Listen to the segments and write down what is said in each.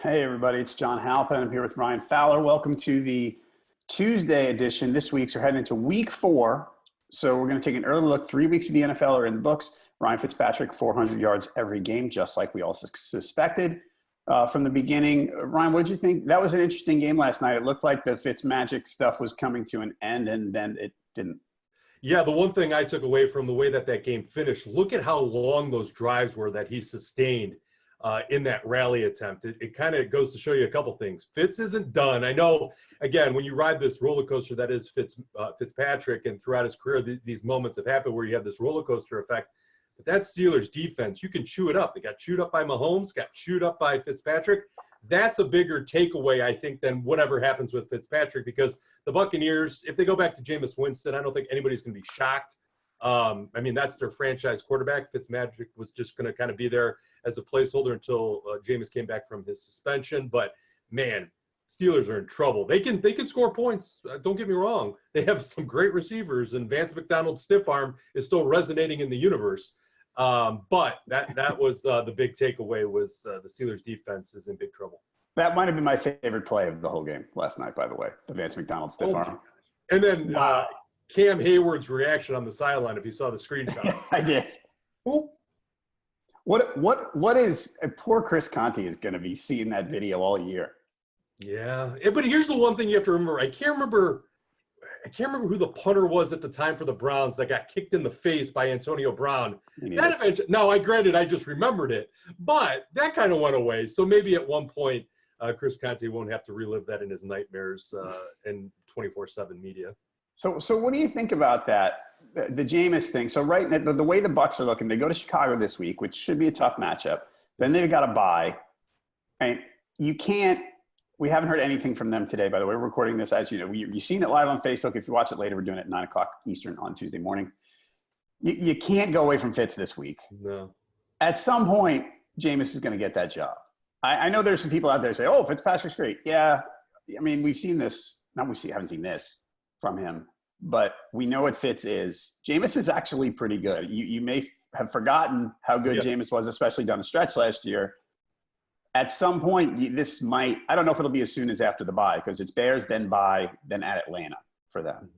Hey, everybody, it's John Halpin. I'm here with Ryan Fowler. Welcome to the Tuesday edition. This week's we're heading into week 4. So we're going to take an early look. 3 weeks of the NFL are in the books. Ryan Fitzpatrick, 400 yards every game, just like we all suspected from the beginning. Ryan, what did you think? That was an interesting game last night. It looked like the Fitzmagic stuff was coming to an end, and then it didn't. Yeah, the one thing I took away from the way that game finished, look at how long those drives were that he sustained in that rally attempt. It kind of goes to show you a couple things. Fitz isn't done. I know, again, when you ride this roller coaster that is Fitzpatrick, and throughout his career, these moments have happened where you have this roller coaster effect. But that Steelers defense, you can chew it up. They got chewed up by Mahomes, got chewed up by Fitzpatrick. That's a bigger takeaway, I think, than whatever happens with Fitzpatrick, because the Buccaneers, if they go back to Jameis Winston, I don't think anybody's going to be shocked. I mean, that's their franchise quarterback. Fitzmagic was just going to kind of be there as a placeholder until Jameis came back from his suspension. But, man, Steelers are in trouble. They can score points. Don't get me wrong. They have some great receivers, and Vance McDonald's stiff arm is still resonating in the universe. But that was the big takeaway was the Steelers defense is in big trouble. That might have been my favorite play of the whole game last night, by the way, the Vance McDonald stiff arm. And then Cam Hayward's reaction on the sideline, if you saw the screenshot. I did. Ooh. What is poor Chris Conte is going to be seeing that video all year. Yeah, but here's the one thing you have to remember. I can't remember who the punter was at the time for the Browns that got kicked in the face by Antonio Brown. That event, now, I granted, I just remembered it, but that kind of went away. So maybe at one point, Chris Conte won't have to relive that in his nightmares and 24/7 media. So what do you think about that, the Jameis thing? So right now, the way the Bucs are looking, they go to Chicago this week, which should be a tough matchup. Then they've got a bye. And you can't – we haven't heard anything from them today, by the way. We're recording this, as you know. You've seen it live on Facebook. If you watch it later, we're doing it at 9 o'clock Eastern on Tuesday morning. You can't go away from Fitz this week. No. At some point, Jameis is going to get that job. I know there's some people out there who say, oh, Fitzpatrick's great. Yeah, I mean, we've seen this. Haven't seen this from him, but we know what Fitz is. Jameis is actually pretty good. You may have forgotten how good Jameis was, especially down the stretch last year. At some point, this might – I don't know if it'll be as soon as after the bye, because it's Bears, then bye, then at Atlanta for them.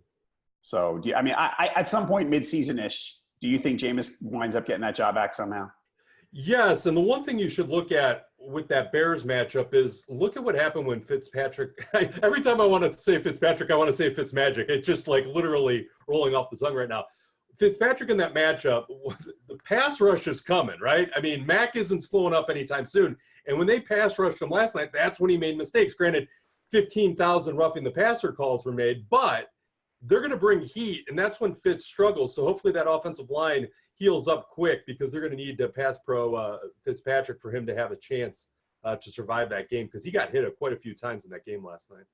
So, at some point mid-season-ish, do you think Jameis winds up getting that job back somehow? Yes, and the one thing you should look at with that Bears matchup is look at what happened when Fitzpatrick – every time I want to say Fitzpatrick, I want to say Fitzmagic. It's just like literally rolling off the tongue right now. Fitzpatrick in that matchup, the pass rush is coming, right? I mean, Mac isn't slowing up anytime soon. And when they pass rushed him last night, that's when he made mistakes. Granted, 15,000 roughing the passer calls were made, but they're going to bring heat, and that's when Fitz struggles. So hopefully that offensive line heals up quick, because they're going to need to pass pro Fitzpatrick for him to have a chance to survive that game, because he got hit quite a few times in that game last night.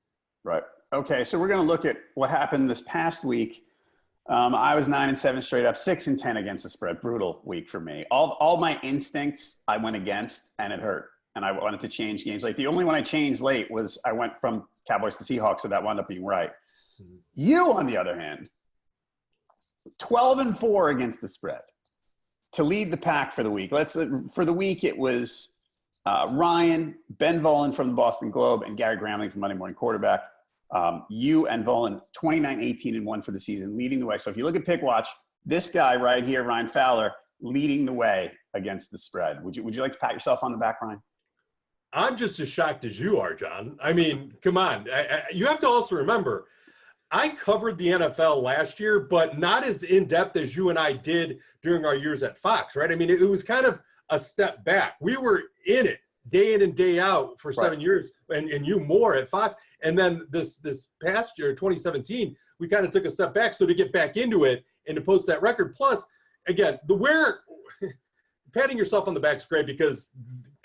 Right. Okay, so we're going to look at what happened this past week. I was 9-7 straight up, 6-10 against the spread. Brutal week for me. All my instincts I went against, and it hurt. And I wanted to change games. Like, the only one I changed late was I went from Cowboys to Seahawks, so that wound up being right. Mm-hmm. You, on the other hand, 12-4 against the spread to lead the pack for the week. For the week, it was Ryan, Ben Volin from the Boston Globe, and Gary Gramling from Monday Morning Quarterback. You and Volin, 29-18-1 for the season, leading the way. So if you look at Pickwatch, this guy right here, Ryan Fowler, leading the way against the spread. Would you like to pat yourself on the back, Ryan? I'm just as shocked as you are, John. I mean, come on. You have to also remember, I covered the NFL last year, but not as in-depth as you and I did during our years at Fox, right? I mean, it was kind of a step back. We were in it day in and day out for 7 years, and you more at Fox. And then this past year, 2017, we kind of took a step back. So to get back into it and to post that record, plus, again, patting yourself on the back is great, because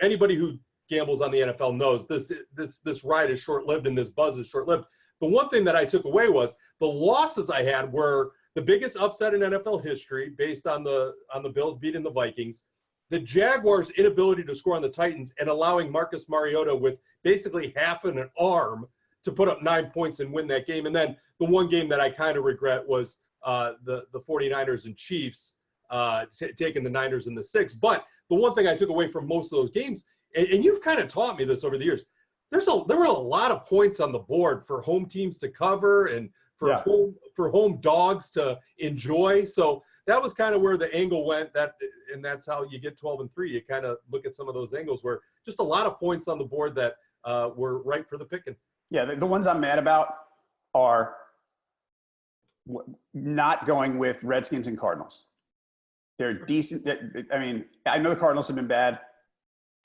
anybody who gambles on the NFL knows this ride is short-lived and this buzz is short-lived. The one thing that I took away was the losses I had were the biggest upset in NFL history based on the Bills beating the Vikings, the Jaguars' inability to score on the Titans and allowing Marcus Mariota with basically half an arm to put up 9 points and win that game. And then the one game that I kind of regret was the 49ers and Chiefs taking the Niners in the 6. But the one thing I took away from most of those games and you've kind of taught me this over the years. There were a lot of points on the board for home teams to cover and for home dogs to enjoy. So that was kind of where the angle went. And that's how you get 12-3. You kind of look at some of those angles where just a lot of points on the board that were right for the picking. Yeah, the ones I'm mad about are not going with Redskins and Cardinals. They're decent. I mean, I know the Cardinals have been bad.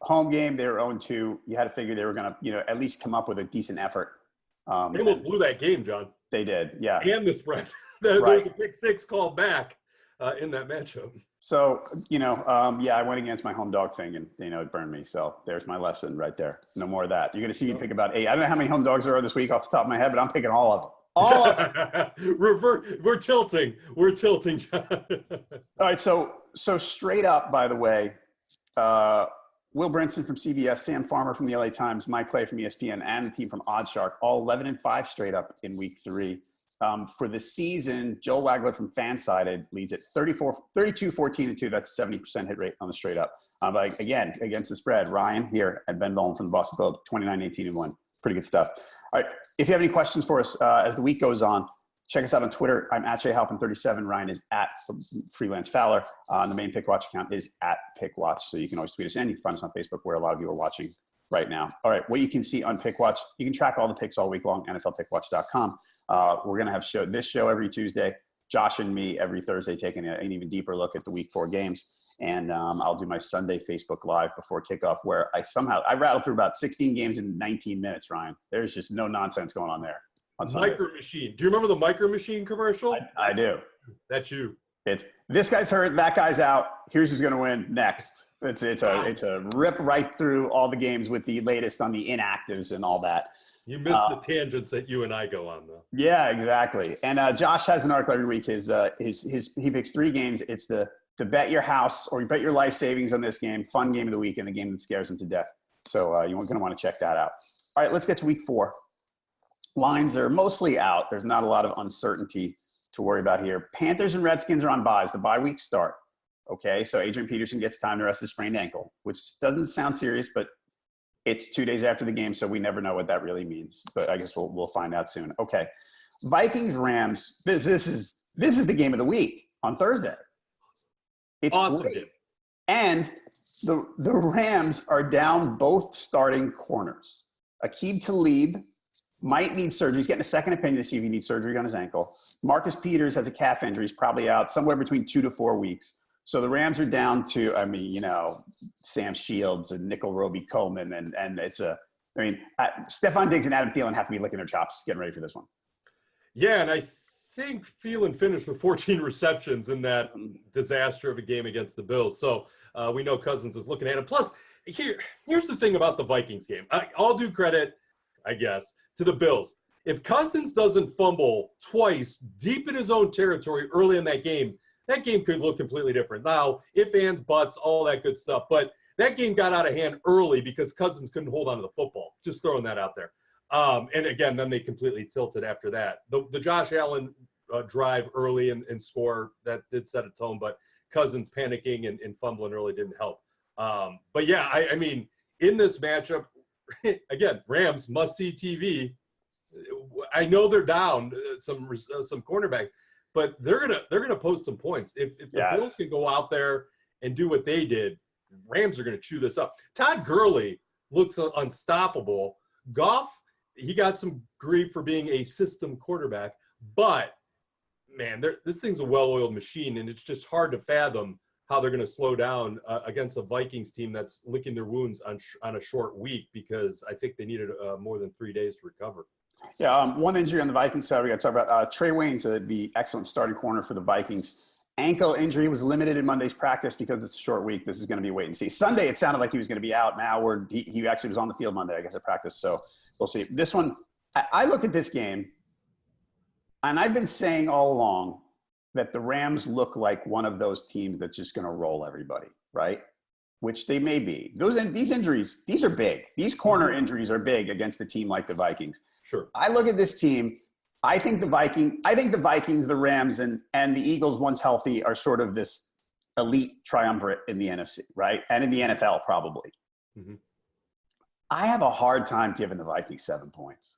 Home game, they were 0-2. You had to figure they were going to, at least come up with a decent effort. They almost blew that game, John. They did, yeah. And the spread. There was a pick six called back in that matchup. So, I went against my home dog thing, and, it burned me. So there's my lesson right there. No more of that. You're going to see me pick about 8. I don't know how many home dogs there are this week off the top of my head, but I'm picking all of them. All of them. We're tilting. We're tilting, John. All right, so straight up, by the way, Will Brinson from CBS, Sam Farmer from the LA Times, Mike Clay from ESPN, and the team from Oddshark, all 11-5 straight up in week 3. For the season, Joel Wagler from Fansided leads at 32-14-2. That's 70% hit rate on the straight up. But again, against the spread, Ryan here at Ben Bowen from the Boston Globe, 29-18-1. Pretty good stuff. All right, if you have any questions for us as the week goes on, check us out on Twitter. I'm at Halpin37. Ryan is at Freelance Fowler. The main Pickwatch account is at Pickwatch. So you can always tweet us, and you can find us on Facebook, where a lot of you are watching right now. All right, what you can see on Pickwatch, you can track all the picks all week long, NFLpickwatch.com. We're going to have this show every Tuesday. Josh and me every Thursday taking an even deeper look at the week 4 games. And I'll do my Sunday Facebook Live before kickoff, where I rattled through about 16 games in 19 minutes, Ryan. There's just no nonsense going on there. Micro Machine. Do you remember the Micro Machine commercial? I do. That's you. It's this guy's hurt, that guy's out. Here's who's going to win next. It's a rip right through all the games with the latest on the inactives and all that. You missed the tangents that you and I go on, though. Yeah, exactly. And Josh has an article every week. He picks 3 games. It's the bet your house or you bet your life savings on this game, fun game of the week, and the game that scares him to death. So you're going to want to check that out. All right, let's get to week 4. Lines are mostly out. There's not a lot of uncertainty to worry about here. Panthers and Redskins are on byes. The bye weeks start. Okay, so Adrian Peterson gets time to rest his sprained ankle, which doesn't sound serious, but it's 2 days after the game, so we never know what that really means. But I guess we'll find out soon. Okay, Vikings Rams. This is the game of the week on Thursday. It's awesome great. Game. And the Rams are down both starting corners. Aqib Talib might need surgery. He's getting a second opinion to see if he needs surgery on his ankle. Marcus Peters has a calf injury. He's probably out somewhere between 2 to 4 weeks. So the Rams are down to, Sam Shields and Nickel Roby Coleman. And it's Stephon Diggs and Adam Thielen have to be licking their chops getting ready for this one. Yeah, and I think Thielen finished with 14 receptions in that disaster of a game against the Bills. So we know Cousins is looking at him. Plus, here's the thing about the Vikings game. I'll do credit, I guess, to the Bills. If Cousins doesn't fumble twice deep in his own territory early in that game could look completely different. Now, if, ands, buts, all that good stuff. But that game got out of hand early because Cousins couldn't hold on to the football. Just throwing that out there. And again, then they completely tilted after that. The Josh Allen drive early and score, that did set a tone, but Cousins panicking and fumbling early didn't help. But yeah, I mean, in this matchup, again, Rams must-see TV. I know they're down some cornerbacks, but they're gonna post some points. If the Bills can go out there and do what they did, Rams are gonna chew this up. Todd Gurley looks unstoppable. Goff, he got some grief for being a system quarterback, but man, this thing's a well-oiled machine, and it's just hard to fathom how they're going to slow down against a Vikings team that's licking their wounds on a short week, because I think they needed more than 3 days to recover. Yeah, one injury on the Vikings side we got to talk about. Trey Wayne's the excellent starting corner for the Vikings. Ankle injury was limited in Monday's practice because it's a short week. This is going to be wait and see. Sunday, it sounded like he was going to be out. Now he actually was on the field Monday, I guess, at practice. So we'll see. This one, I look at this game, and I've been saying all along that the Rams look like one of those teams that's just going to roll everybody, right? Which they may be. These injuries, these are big. These corner injuries are big against a team like the Vikings. Sure. I look at this team. I think the Vikings, the Rams, and the Eagles, once healthy, are sort of this elite triumvirate in the NFC, right? And in the NFL, probably. Mm-hmm. I have a hard time giving the Vikings 7 points.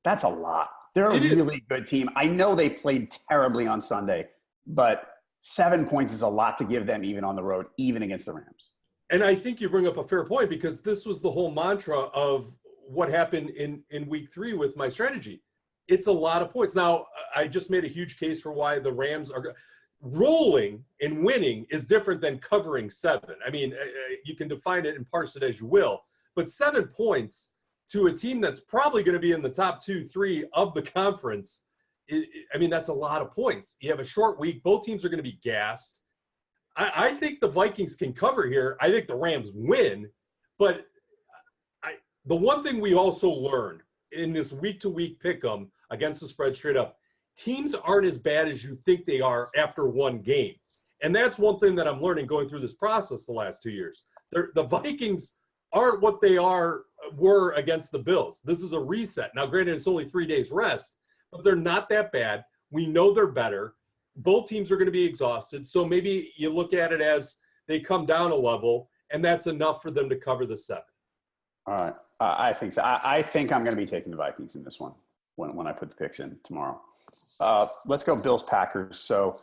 That's a lot. They're a really good team. I know they played terribly on Sunday, but 7 points is a lot to give them even on the road, even against the Rams. And I think you bring up a fair point, because this was the whole mantra of what happened in week 3 with my strategy. It's a lot of points. Now, I just made a huge case for why the Rams are rolling and winning is different than covering 7. I mean, you can define it and parse it as you will, but 7 points to a team that's probably going to be in the top 2-3 of the conference, I mean, that's a lot of points. You have a short week. Both teams are going to be gassed. I think the Vikings can cover here. I think the Rams win. But the one thing we also learned in this week-to-week pick'em against the spread straight up, teams aren't as bad as you think they are after one game. And that's one thing that I'm learning going through this process the last 2 years. The Vikings aren't what they were against the Bills. This is a reset. Now, granted, it's only 3 days rest, but they're not that bad. We know they're better. Both teams are going to be exhausted. So maybe you look at it as they come down a level, and that's enough for them to cover the 7. All right. I think so. I think I'm going to be taking the Vikings in this one when I put the picks in tomorrow. Let's go Bills-Packers. So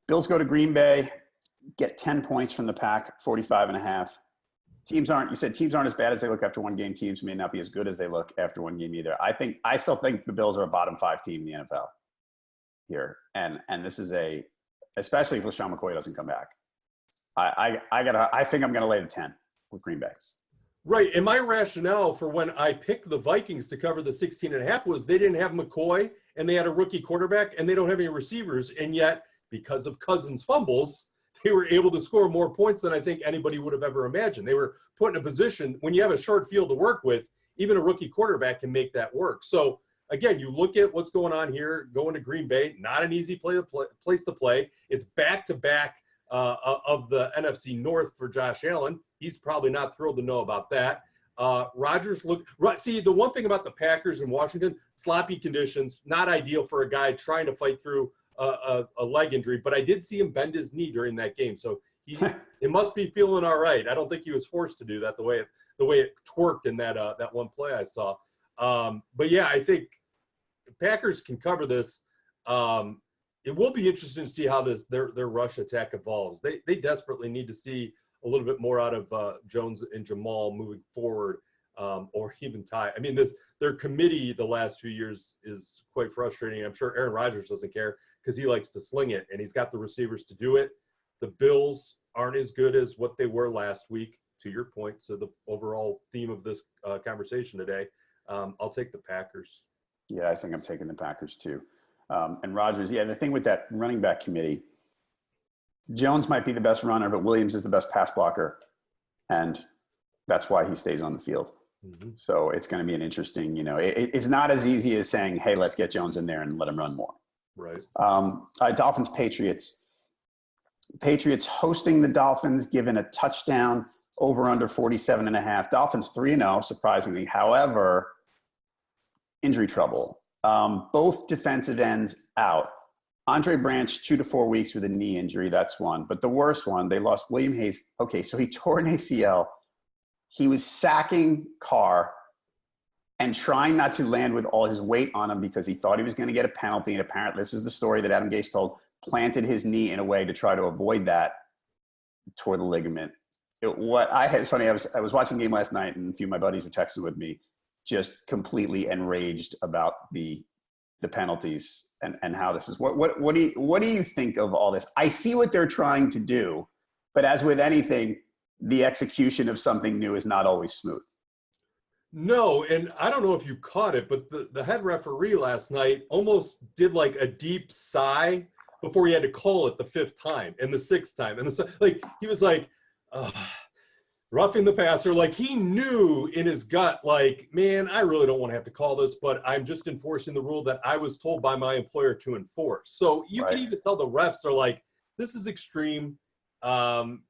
Bills go to Green Bay, get 10 points from the Pack, 45.5. Teams aren't as bad as they look after one game. Teams may not be as good as they look after one game either. I still think the Bills are a bottom 5 team in the NFL here. And this is especially if LaShawn McCoy doesn't come back. I think I'm going to lay the 10 with Green Bay. Right. And my rationale for when I picked the Vikings to cover the 16.5 was they didn't have McCoy and they had a rookie quarterback and they don't have any receivers. And yet, because of Cousins' fumbles, they were able to score more points than I think anybody would have ever imagined. They were put in a position, when you have a short field to work with, even a rookie quarterback can make that work. So, again, you look at what's going on here, going to Green Bay, not an easy place to play. It's back-to-back of the NFC North for Josh Allen. He's probably not thrilled to know about that. Rodgers see, the one thing about the Packers in Washington, sloppy conditions, not ideal for a guy trying to fight through a leg injury, but I did see him bend his knee during that game. So it must be feeling all right. I don't think he was forced to do that the way it twerked in that one play I saw. But yeah, I think Packers can cover this. It will be interesting to see how their rush attack evolves. They desperately need to see a little bit more out of Jones and Jamal moving forward, or even Ty. I mean, their committee the last few years is quite frustrating. I'm sure Aaron Rodgers doesn't care because he likes to sling it, and he's got the receivers to do it. The Bills aren't as good as what they were last week, to your point. So the overall theme of this conversation today, I'll take the Packers. Yeah, I think I'm taking the Packers too. And Rodgers, the thing with that running back committee, Jones might be the best runner, but Williams is the best pass blocker. And that's why he stays on the field. Mm-hmm. So it's going to be an interesting, it's not as easy as saying, hey, let's get Jones in there and let him run more. Right. Dolphins, Patriots. Patriots hosting the Dolphins, given a touchdown over under 47.5. Dolphins 3-0, surprisingly. However, injury trouble. Both defensive ends out. Andre Branch, 2 to 4 weeks with a knee injury. That's one. But the worst one, they lost William Hayes. Okay, so he tore an ACL. He was sacking Carr and trying not to land with all his weight on him because he thought he was going to get a penalty. And apparently, this is the story that Adam Gase told, planted his knee in a way to try to avoid that, tore the ligament. It's funny, I was watching the game last night, and a few of my buddies were texting with me, just completely enraged about the penalties and how this is. What do you think of all this? I see what they're trying to do, but as with anything, the execution of something new is not always smooth. No, and I don't know if you caught it, but the head referee last night almost did like a deep sigh before he had to call it the 5th time and the 6th time. And he was like, roughing the passer. Like, he knew in his gut, like, man, I really don't want to have to call this, but I'm just enforcing the rule that I was told by my employer to enforce. So you can even tell the refs are like, this is extreme. And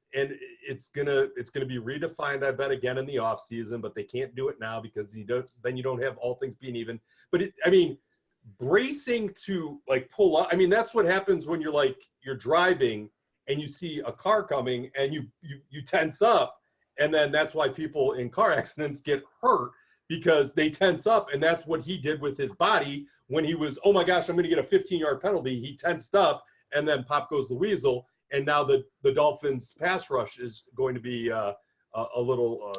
it's gonna be redefined, I bet, again in the off season, but they can't do it now because then you don't have all things being even. But bracing to like pull up. I mean, that's what happens when you're driving and you see a car coming and you tense up And then that's why people in car accidents get hurt, because they tense up. And that's what he did with his body when he was, oh my gosh, I'm going to get a 15-yard penalty. He tensed up, and then pop goes the weasel. And now the Dolphins pass rush is going to be a little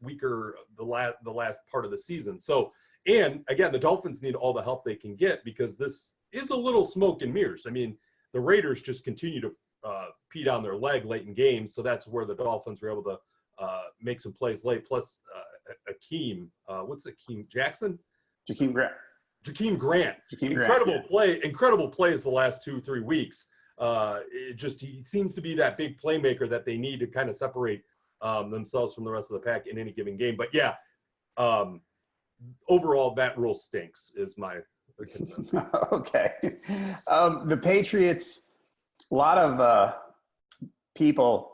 weaker the last part of the season. So, and again, the Dolphins need all the help they can get, because this is a little smoke and mirrors. I mean, the Raiders just continue to pee down their leg late in games. So that's where the Dolphins were able to make some plays late. Plus Akeem, Jackson? Jakeem Grant. Jakeem Grant. Incredible plays the last 2-3 weeks. He seems to be that big playmaker that they need to kind of separate themselves from the rest of the pack in any given game. But yeah, overall, that rule stinks is my consensus. Okay. The Patriots, a lot of people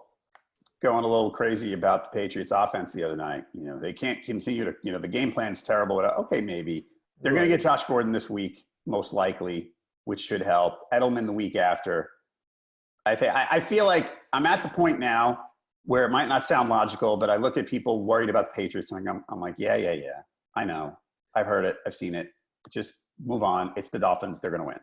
going a little crazy about the Patriots offense the other night. You know, they can't continue to, the game plan's terrible. Okay, maybe. They're going to get Josh Gordon this week, most likely, which should help. Edelman the week after. I feel like I'm at the point now where it might not sound logical, but I look at people worried about the Patriots, and I'm like, yeah. I know. I've heard it. I've seen it. Just move on. It's the Dolphins. They're going to win.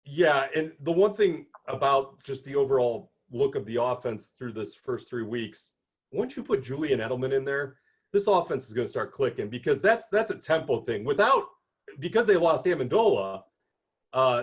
Yeah, and the one thing about just the overall look of the offense through this first 3 weeks, once you put Julian Edelman in there, this offense is going to start clicking, because that's a tempo thing. Because they lost Amendola,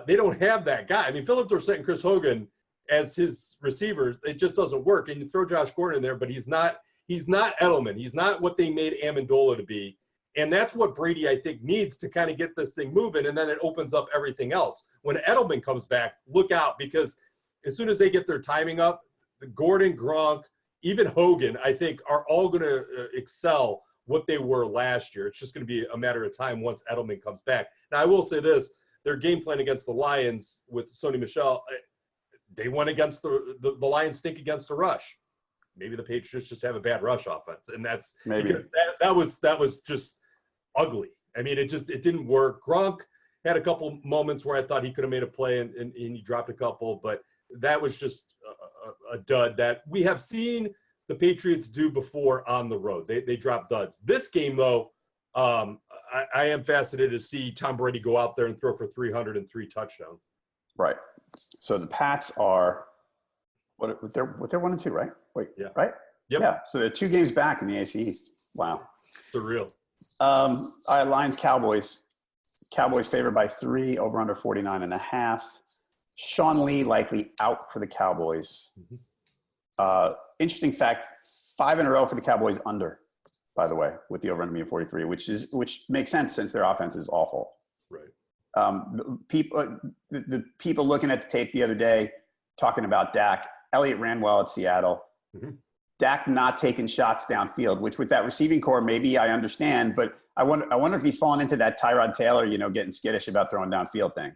they don't have that guy. I mean, Philip Dorsett and Chris Hogan as his receivers, it just doesn't work. And you throw Josh Gordon in there, but he's not Edelman. He's not what they made Amendola to be. And that's what Brady, I think, needs to kind of get this thing moving, and then it opens up everything else. When Edelman comes back, look out, because as soon as they get their timing up, the Gordon, Gronk, even Hogan, I think, are all going to excel what they were last year. It's just going to be a matter of time once Edelman comes back. Now, I will say this. Their game plan against the Lions with Sony Michel, they went against the Lions stink against the rush. Maybe the Patriots just have a bad rush offense, and that's maybe because that was just ugly. I mean, it didn't work. Gronk had a couple moments where I thought he could have made a play, and he dropped a couple, but that was just a dud that we have seen the Patriots do before on the road. They drop duds. This game, though, I am fascinated to see Tom Brady go out there and throw for 303 touchdowns. Right. So the Pats are they're 1-2, right? Wait, yeah, right? Yep. Yeah. So they're 2 games back in the AFC East. Wow. Surreal. All right, Lions Cowboys. Cowboys favored by 3, over under 49.5. Sean Lee likely out for the Cowboys. Mm-hmm. Interesting fact: 5 in a row for the Cowboys under, by the way, with the over under being 43, which makes sense since their offense is awful. Right. The people looking at the tape the other day talking about Dak. Elliott ran well at Seattle. Mm-hmm. Dak not taking shots downfield, which with that receiving core, maybe I understand, but I wonder if he's fallen into that Tyrod Taylor, getting skittish about throwing downfield thing.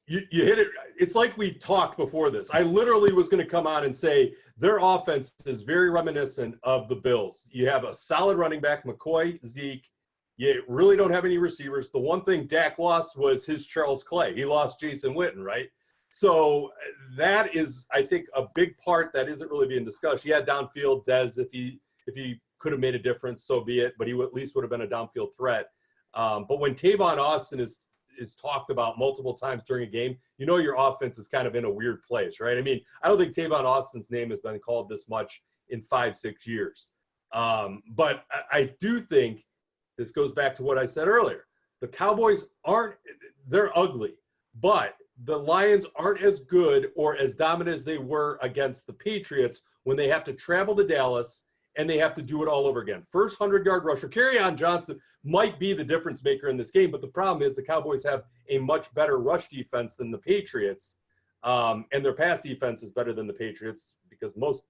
You hit it. It's like we talked before this. I literally was going to come on and say their offense is very reminiscent of the Bills. You have a solid running back, McCoy, Zeke. You really don't have any receivers. The one thing Dak lost was his Charles Clay. He lost Jason Witten, right? So that is, I think, a big part that isn't really being discussed. Yeah, downfield, Dez, if he could have made a difference, so be it. But he at least would have been a downfield threat. But when Tavon Austin is talked about multiple times during a game, your offense is kind of in a weird place, right? I mean, I don't think Tavon Austin's name has been called this much in 5-6 years. But I do think this goes back to what I said earlier. The Cowboys they're ugly, but the Lions aren't as good or as dominant as they were against the Patriots when they have to travel to Dallas and they have to do it all over again. First 100-yard rusher, Kerryon Johnson might be the difference maker in this game, but the problem is the Cowboys have a much better rush defense than the Patriots, and their pass defense is better than the Patriots because most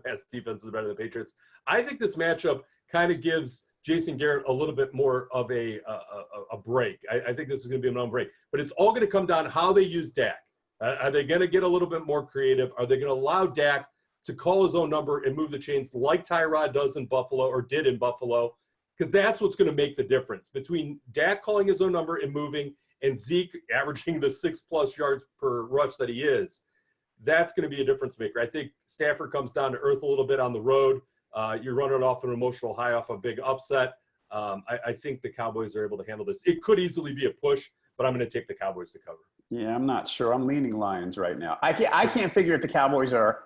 pass defenses are better than the Patriots. I think this matchup kind of gives Jason Garrett a little bit more of a break. I think this is going to be a non break, but it's all going to come down to how they use Dak. Are they going to get a little bit more creative? Are they going to allow Dak to call his own number and move the chains like Tyrod does in Buffalo or did in Buffalo? Because that's what's going to make the difference between Dak calling his own number and moving and Zeke averaging the 6+ yards per rush that he is. that's going to be a difference maker. I think Stafford comes down to earth a little bit on the road. You're running off an emotional high off a big upset. I think the Cowboys are able to handle this. It could easily be a push, but I'm going to take the Cowboys to cover. Yeah, I'm not sure. I'm leaning Lions right now. I can't figure if the Cowboys are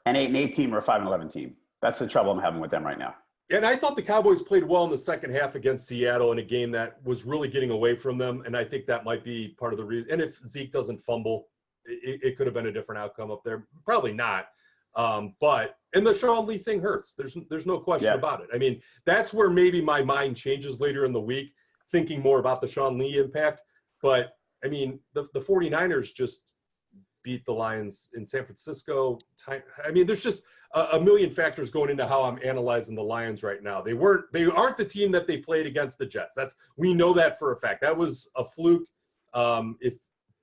an 8-8 team or a 5-11 team. That's the trouble I'm having with them right now. And I thought the Cowboys played well in the second half against Seattle in a game that was really getting away from them. And I think that might be part of the reason. And if Zeke doesn't fumble, it could have been a different outcome up there. Probably not. But the Sean Lee thing hurts. There's no question about it. I mean, that's where maybe my mind changes later in the week, thinking more about the Sean Lee impact. But, I mean, the 49ers just beat the Lions in San Francisco. I mean, there's just a million factors going into how I'm analyzing the Lions right now. They aren't the team that they played against the Jets. We know that for a fact. That was a fluke. If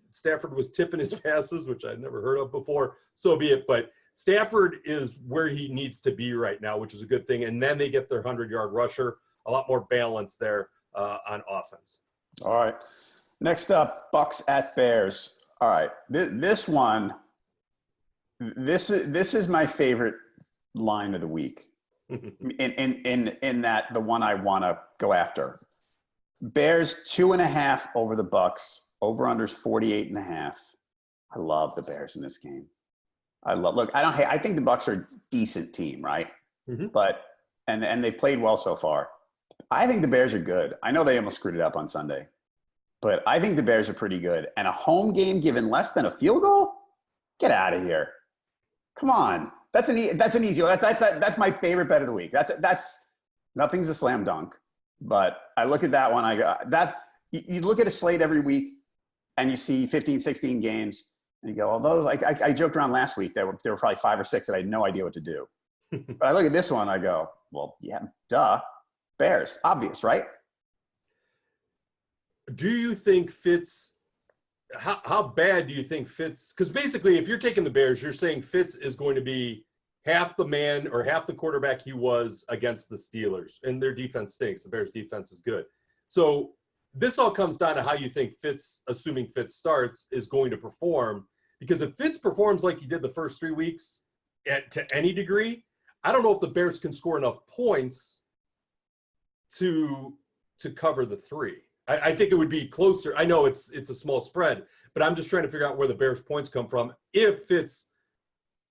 Stafford was tipping his passes, which I'd never heard of before, so be it. But Stafford is where he needs to be right now, which is a good thing. And then they get their 100-yard rusher, a lot more balance there on offense. All right. Next up, Bucks at Bears. All right, this one, this is my favorite line of the week. in that the one I want to go after. Bears 2.5 over the Bucks. Over unders 48.5. I love the Bears in this game. I think the Bucks are a decent team, right? Mm-hmm. But and they've played well so far. I think the Bears are good. I know they almost screwed it up on Sunday. But I think the Bears are pretty good. And a home game given less than a field goal? Get out of here. Come on. That's an easy one. That's my favorite bet of the week. That's nothing's a slam dunk. But I look at that one. I go, you look at a slate every week and you see 15, 16 games. And you go, although I joked around last week that there were probably 5 or 6 that I had no idea what to do. But I look at this one. I go, well, yeah, duh. Bears. Obvious, right? Do you think Fitz – how bad do you think Fitz – because basically if you're taking the Bears, you're saying Fitz is going to be half the man or half the quarterback he was against the Steelers, and their defense stinks. The Bears' defense is good. So this all comes down to how you think Fitz, assuming Fitz starts, is going to perform. Because if Fitz performs like he did the first 3 weeks to any degree, I don't know if the Bears can score enough points to cover the 3. I think it would be closer. I know it's a small spread, but I'm just trying to figure out where the Bears' points come from if Fitz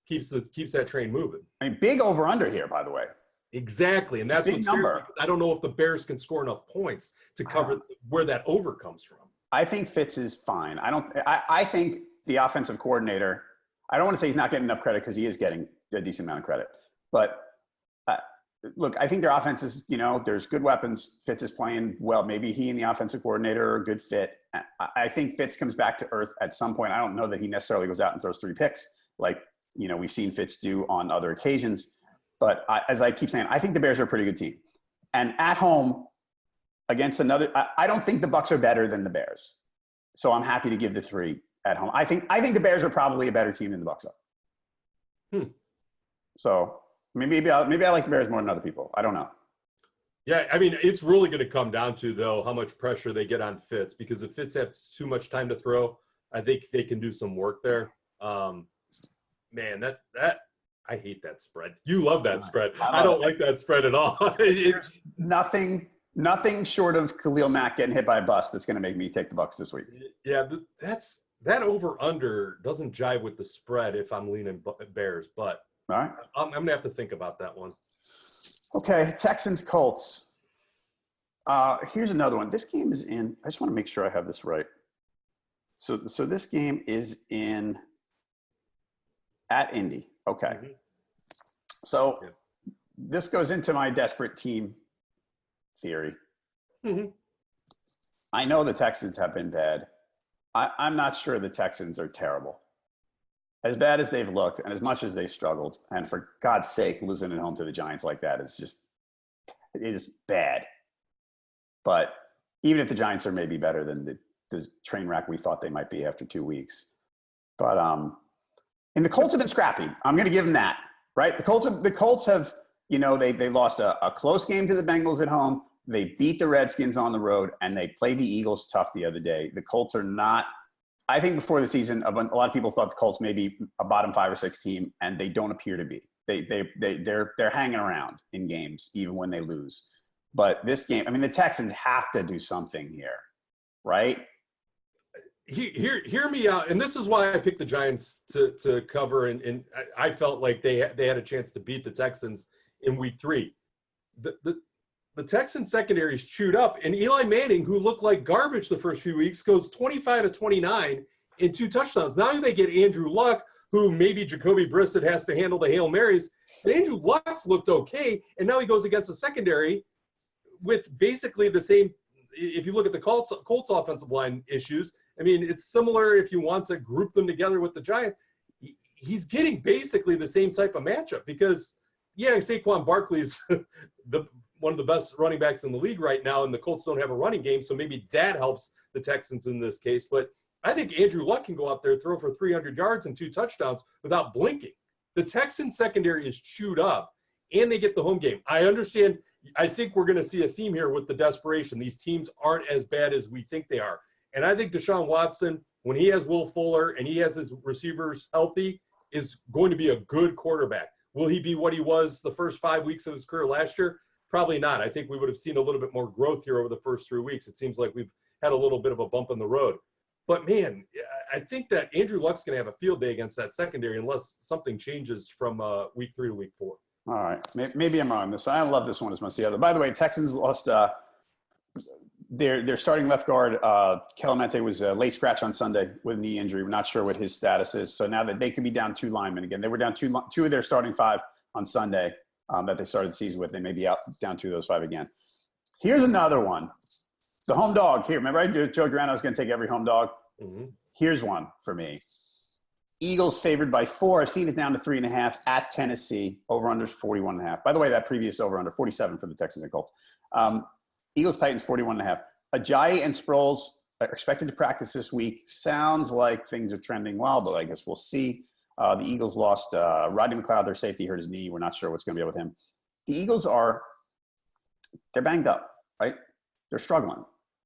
keeps that train moving. I mean, big over-under here, by the way. Exactly, and that's big what's number. I don't know if the Bears can score enough points to cover where that over comes from. I think Fitz is fine. I think the offensive coordinator, I don't want to say he's not getting enough credit because he is getting a decent amount of credit. But look, I think their offense is, there's good weapons. Fitz is playing well. Maybe he and the offensive coordinator are a good fit. I think Fitz comes back to earth at some point. I don't know that he necessarily goes out and throws 3 picks like, we've seen Fitz do on other occasions. But as I keep saying, I think the Bears are a pretty good team. And at home against another, I don't think the Bucs are better than the Bears. So I'm happy to give the 3 at home. I think the Bears are probably a better team than the Bucs are. So maybe I like the Bears more than other people. I don't know. Yeah, I mean, it's really going to come down to, though, how much pressure they get on Fitz. Because if Fitz has too much time to throw, I think they can do some work there. Man, that I hate that spread. You love that spread. I don't like that spread at all. Nothing short of Khalil Mack getting hit by a bus that's going to make me take the Bucs this week. Yeah, that over-under doesn't jive with the spread if I'm leaning Bears, but all right. I'm going to have to think about that one. Okay, Texans Colts. Here's another one. This game is in – I just want to make sure I have this right. So this game is at Indy. Okay. Mm-hmm. So this goes into my desperate team theory. Mm-hmm. I know the Texans have been bad. I'm not sure the Texans are terrible. As bad as they've looked and as much as they've struggled, and for God's sake, losing at home to the Giants like that it is bad. But even if the Giants are maybe better than the train wreck we thought they might be after 2 weeks. But and the Colts have been scrappy. I'm going to give them that, right? The Colts have, they lost a close game to the Bengals at home. They beat the Redskins on the road, and they played the Eagles tough the other day. The Colts are not I think before the season, a lot of people thought the Colts may be a bottom 5 or 6 team, and they don't appear to be. They're hanging around in games even when they lose. But this game, I mean, the Texans have to do something here, right? Hear me out, and this is why I picked the Giants to cover, and I felt like they had a chance to beat the Texans in Week 3. The Texans secondary is chewed up, and Eli Manning, who looked like garbage the first few weeks, goes 25 of 29 in 2 touchdowns. Now they get Andrew Luck, who maybe Jacoby Brissett has to handle the Hail Marys. But Andrew Luck's looked okay, and now he goes against a secondary with basically the same. If you look at the Colts offensive line issues, I mean, it's similar if you want to group them together with the Giants. He's getting basically the same type of matchup because, yeah, Saquon Barkley's one of the best running backs in the league right now, and the Colts don't have a running game, so maybe that helps the Texans in this case. But I think Andrew Luck can go out there, throw for 300 yards and 2 touchdowns without blinking. The Texans secondary is chewed up, and they get the home game. I understand. I think we're going to see a theme here with the desperation. These teams aren't as bad as we think they are. And I think Deshaun Watson, when he has Will Fuller and he has his receivers healthy, is going to be a good quarterback. Will he be what he was the first 5 weeks of his career last year? Probably not. I think we would have seen a little bit more growth here over the first 3 weeks. It seems like we've had a little bit of a bump in the road. But, man, I think that Andrew Luck's going to have a field day against that secondary unless something changes from Week 3 to Week 4. All right. Maybe I'm wrong. I love this one as much as the other. By the way, Texans lost their starting left guard. Kelemete was a late scratch on Sunday with a knee injury. We're not sure what his status is. So now that they could be down 2 linemen again. They were down two of their starting 5 on Sunday that they started the season with. They may be down 2 of those 5 again. Here's another one. The home dog. Here, remember I joked around I was going to take every home dog? Mm-hmm. Here's one for me. Eagles favored by 4. I've seen it down to 3.5 at Tennessee. Over under 41.5. By the way, that previous over under 47 for the Texans and Colts. Eagles Titans 41.5. Ajayi and Sproles are expected to practice this week. Sounds like things are trending well, but I guess we'll see. The Eagles lost Rodney McLeod, their safety, hurt his knee. We're not sure what's going to be with him. The Eagles they're banged up, right? They're struggling.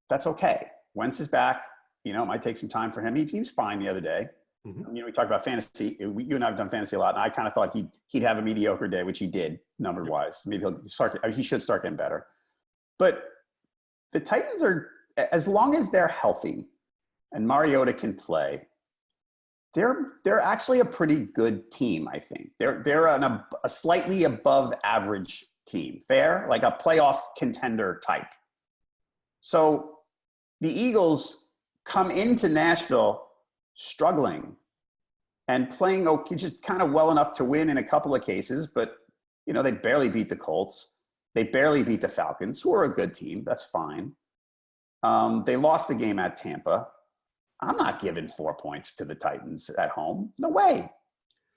That's okay. Wentz is back. It might take some time for him. He was fine the other day. Mm-hmm. We talked about fantasy. You and I have done fantasy a lot, and I kind of thought he'd have a mediocre day, which he did number-wise. Maybe he should start getting better. But the Titans are, as long as they're healthy and Mariota can play, they're actually a pretty good team, I think. They're a slightly above average team. Fair? Like a playoff contender type. So the Eagles come into Nashville struggling and playing just kind of well enough to win in a couple of cases, but they barely beat the Colts. They barely beat the Falcons, who are a good team. That's fine. They lost the game at Tampa. I'm not giving 4 points to the Titans at home. No way.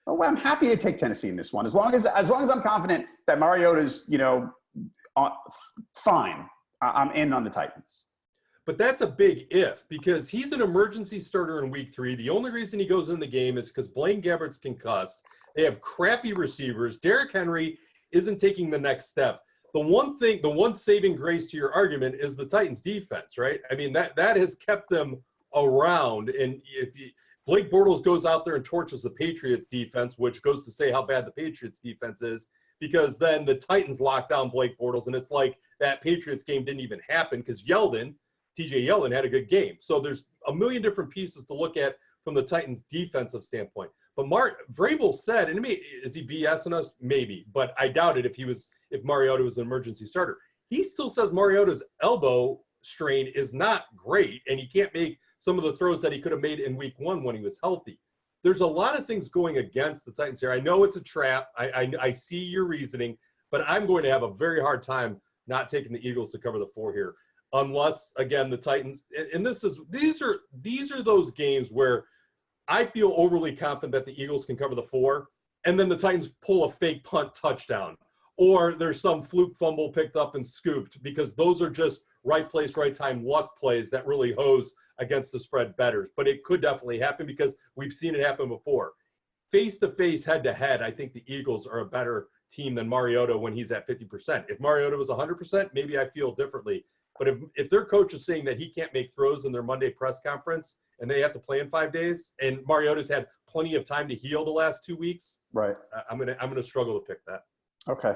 No way. I'm happy to take Tennessee in this one. As long as I'm confident that Mariota's, fine. I'm in on the Titans. But that's a big if, because he's an emergency starter in Week 3. The only reason he goes in the game is because Blaine Gabbert's concussed. They have crappy receivers. Derrick Henry isn't taking the next step. The one saving grace to your argument is the Titans' defense, right? I mean, that has kept them around. And Blake Bortles goes out there and torches the Patriots' defense, which goes to say how bad the Patriots' defense is, because then the Titans lock down Blake Bortles, and it's like that Patriots game didn't even happen because TJ Yeldon had a good game. So there's a million different pieces to look at from the Titans' defensive standpoint. But Vrabel said, and is he BSing us? Maybe, but I doubt it if Mariota was an emergency starter. He still says Mariota's elbow strain is not great, and he can't make some of the throws that he could have made in Week 1 when he was healthy. There's a lot of things going against the Titans here. I know it's a trap. I see your reasoning, but I'm going to have a very hard time not taking the Eagles to cover the 4 here. Unless, again, the Titans, and these are those games where I feel overly confident that the Eagles can cover the 4, and then the Titans pull a fake punt touchdown, or there's some fluke fumble picked up and scooped, because those are just right place, right time luck plays that really hose against the spread bettors. But it could definitely happen because we've seen it happen before. Face-to-face, head-to-head, I think the Eagles are a better team than Mariota when he's at 50%. If Mariota was 100%, maybe I feel differently. But if their coach is saying that he can't make throws in their Monday press conference and they have to play in 5 days, and Mariota's had plenty of time to heal the last 2 weeks. Right. I'm gonna struggle to pick that. Okay.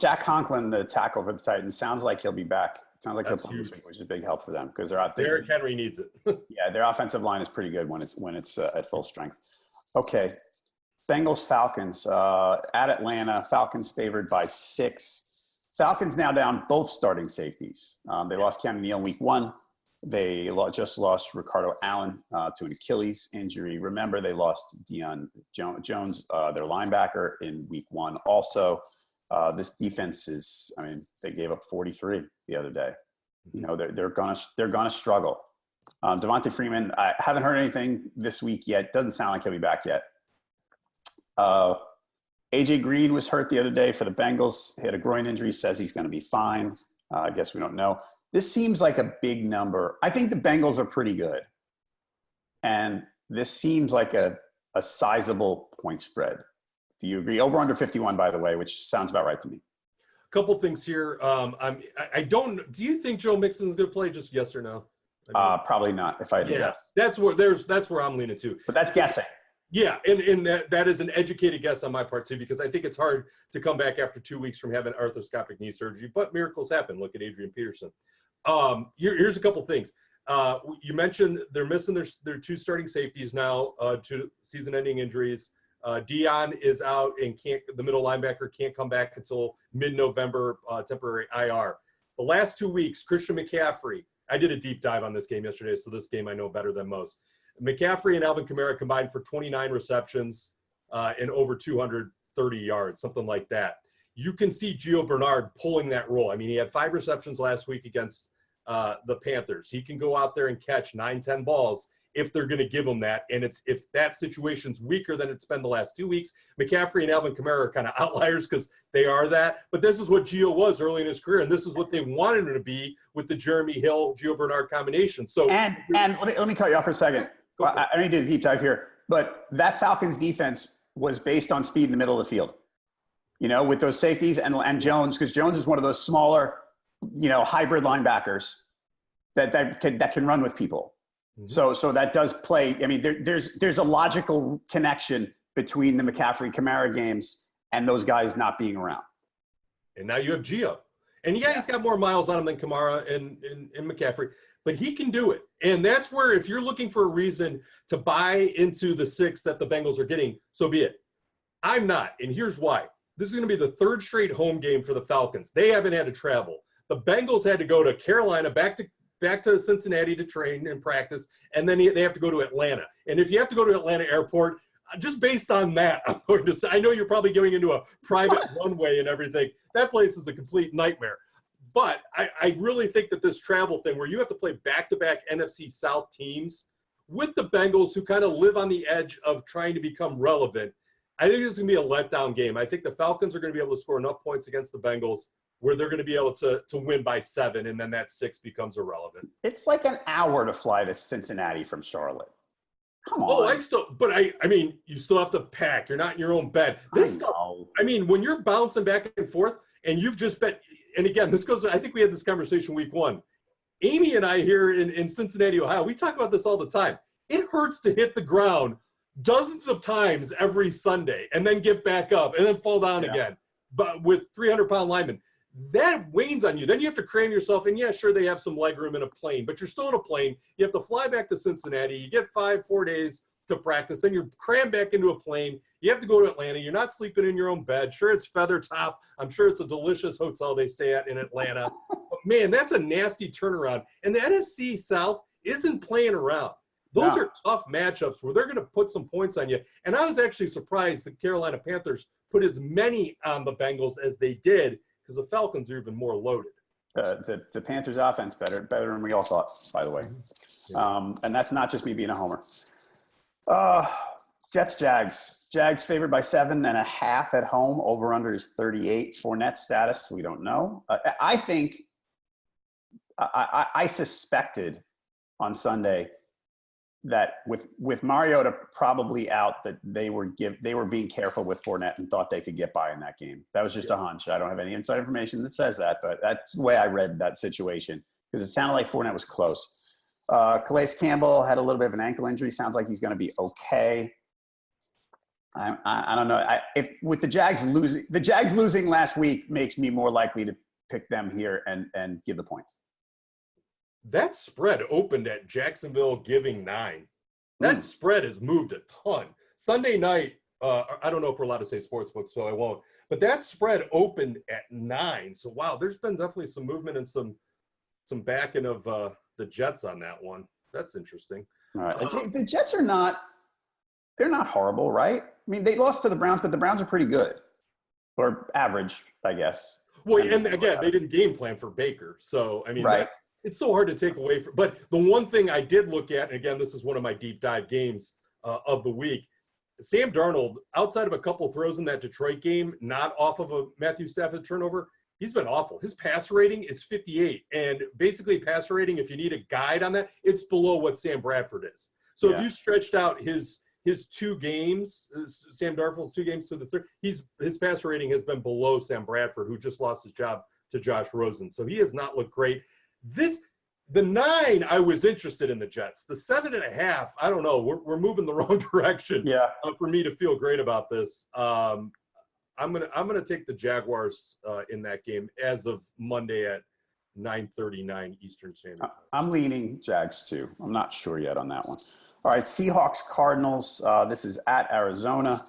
Jack Conklin, the tackle for the Titans, sounds like he'll be back. It sounds like he'll play this week, which is a big help for them because they're out there. Derrick Henry needs it. Yeah, their offensive line is pretty good when it's at full strength. Okay. Bengals Falcons at Atlanta. Falcons favored by 6. Falcons now down both starting safeties. They lost Cam Neal in week 1. They just lost Ricardo Allen to an Achilles injury. Remember, they lost Deion Jones, their linebacker, in week 1. Also, this defense is, I mean, they gave up 43 the other day. You know, they're gonna struggle. Devontae Freeman, I haven't heard anything this week yet. Doesn't sound like he'll be back yet. AJ Green was hurt the other day for the Bengals. He had a groin injury, says he's going to be fine. I guess we don't know. This seems like a big number. I think the Bengals are pretty good. And this seems like a sizable point spread. Do you agree? Over under 51, by the way, which sounds about right to me. A couple things here. Do you think Joe Mixon is going to play? Just yes or no? Probably not, if I had to guess. That's where I'm leaning to. But that's guessing. Yeah, and that is an educated guess on my part too, because I think it's hard to come back after 2 weeks from having arthroscopic knee surgery, but miracles happen. Look at Adrian Peterson. Here's a couple things. You mentioned they're missing their 2 starting safeties now to season-ending injuries. Dion is out and the middle linebacker can't come back until mid-November, temporary IR. The last 2 weeks, Christian McCaffrey. I did a deep dive on this game yesterday, so this game I know better than most. McCaffrey and Alvin Kamara combined for 29 receptions and over 230 yards, something like that. You can see Gio Bernard pulling that role. I mean, he had 5 receptions last week against the Panthers. He can go out there and catch 9-10 balls if they're going to give him that. And if that situation's weaker than it's been the last 2 weeks, McCaffrey and Alvin Kamara are kind of outliers because they are that. But this is what Gio was early in his career, and this is what they wanted him to be with the Jeremy Hill, Gio Bernard combination. So and let me cut you off for a second. Well, I need to do a deep dive here, but that Falcons defense was based on speed in the middle of the field. You know, with those safeties and Jones, because Jones is one of those smaller, you know, hybrid linebackers that can run with people. Mm-hmm. So that does play. I mean, there's a logical connection between the McCaffrey-Kamara games and those guys not being around. And now you have Gio. And yeah, he's got more miles on him than Kamara and McCaffrey, but he can do it. And that's where, if you're looking for a reason to buy into the 6 that the Bengals are getting, so be it. I'm not, and here's why. This is going to be the 3rd straight home game for the Falcons. They haven't had to travel. The Bengals had to go to Carolina, back to Cincinnati to train and practice, and then they have to go to Atlanta. And if you have to go to Atlanta Airport, just based on that, I'm going to say, I know you're probably going into a private runway and everything. That place is a complete nightmare. But I really think that this travel thing where you have to play back-to-back NFC South teams with the Bengals, who kind of live on the edge of trying to become relevant, I think this is going to be a letdown game. I think the Falcons are going to be able to score enough points against the Bengals where they're going to be able to win by 7, and then that 6 becomes irrelevant. It's like an hour to fly to Cincinnati from Charlotte. Come on. I mean, you still have to pack. You're not in your own bed. I mean, when you're bouncing back and forth, and you've just been, and again, this goes, I think we had this conversation week 1. Amy and I here in Cincinnati, Ohio, we talk about this all the time. It hurts to hit the ground dozens of times every Sunday and then get back up and then fall down again. But with 300-pound linemen, that wanes on you. Then you have to cram yourself. And yeah, sure, they have some leg room in a plane, but you're still in a plane. You have to fly back to Cincinnati. You get 4 days to practice. Then you're crammed back into a plane. You have to go to Atlanta. You're not sleeping in your own bed. Sure, it's Feather Top. I'm sure it's a delicious hotel they stay at in Atlanta. But man, that's a nasty turnaround. And the NFC South isn't playing around. Those are tough matchups where they're going to put some points on you. And I was actually surprised the Carolina Panthers put as many on the Bengals as they did, because the Falcons are even more loaded. The Panthers offense better than we all thought, by the way. And that's not just me being a homer. Jets, Jags favored by 7.5 at home. Over under is 38. Fournette status, we don't know. I think I suspected on Sunday that with Mariota probably out, that they were being careful with Fournette and thought they could get by in that game. That was just a hunch. I don't have any inside information that says that, but that's the way I read that situation, because it sounded like Fournette was close. Calais Campbell had a little bit of an ankle injury. Sounds like he's going to be okay. I don't know. If with the Jags losing last week makes me more likely to pick them here and give the points. That spread opened at Jacksonville giving 9. That spread has moved a ton. Sunday night, I don't know if we're allowed to say sportsbook, so I won't. But that spread opened at 9. So, wow, there's been definitely some movement and some backing of the Jets on that one. That's interesting. All right. The Jets are not – they're not horrible, right? I mean, they lost to the Browns, but the Browns are pretty good. Or average, I guess. Well, and again, they didn't game plan for Baker. So, I mean, right. It's so hard to take away from. But the one thing I did look at, and again, this is one of my deep dive games of the week, Sam Darnold, outside of a couple throws in that Detroit game, not off of a Matthew Stafford turnover, he's been awful. His passer rating is 58. And basically passer rating, if you need a guide on that, it's below what Sam Bradford is. So if you stretched out his 2 games, Sam Darnold's 2 games to the third, his passer rating has been below Sam Bradford, who just lost his job to Josh Rosen. So he has not looked great. The 9, I was interested in the Jets. The 7.5, I don't know. We're moving the wrong direction. Yeah. For me to feel great about this, I'm gonna take the Jaguars in that game as of Monday at 9:39 Eastern Standard Time. I'm leaning Jags too. I'm not sure yet on that one. All right, Seahawks Cardinals. This is at Arizona.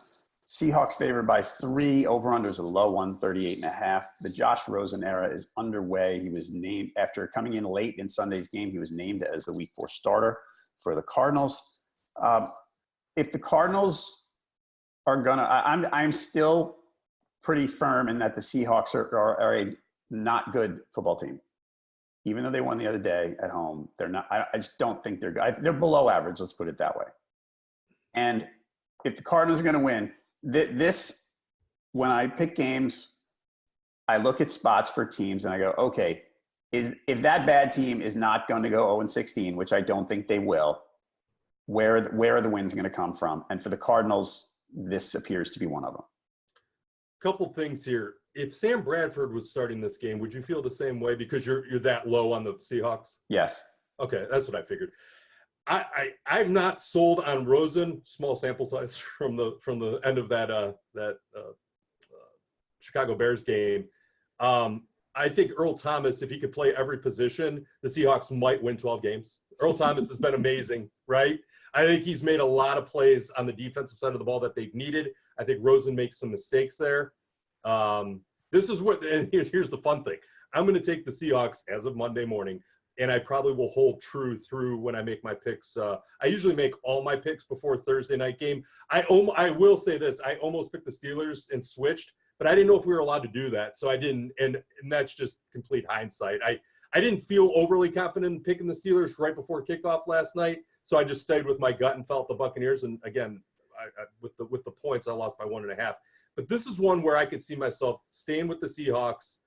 Seahawks favored by 3. Over-under is a low one, 38.5. The Josh Rosen era is underway. He was named after coming in late in Sunday's game. He was named as the Week 4 starter for the Cardinals. If the Cardinals are gonna, I'm still pretty firm in that the Seahawks are a not good football team. Even though they won the other day at home, they're not. I just don't think they're good. They're below average. Let's put it that way. And if the Cardinals are going to win. This, when I pick games, I look at spots for teams and I go, okay, if that bad team is not going to go 0-16, which I don't think they will, where are the wins going to come from? And for the Cardinals, this appears to be one of them. Couple things here. If Sam Bradford was starting this game, would you feel the same way because you're that low on the Seahawks? Yes. Okay, that's what I figured. I'm not sold on Rosen. Small sample size from the end of that Chicago Bears game. I think Earl Thomas, if he could play every position, the Seahawks might win 12 games. Earl Thomas has been amazing, right? I think he's made a lot of plays on the defensive side of the ball that they've needed. I think Rosen makes some mistakes there. This is what, and here's the fun thing. I'm going to take the Seahawks as of Monday morning. And I probably will hold true through when I make my picks. I usually make all my picks before Thursday night game. I will say this. I almost picked the Steelers and switched, but I didn't know if we were allowed to do that. So I didn't, and that's just complete hindsight. I didn't feel overly confident in picking the Steelers right before kickoff last night. So I just stayed with my gut and felt the Buccaneers. And again, with the points, I lost by 1.5. But this is one where I could see myself staying with the Seahawks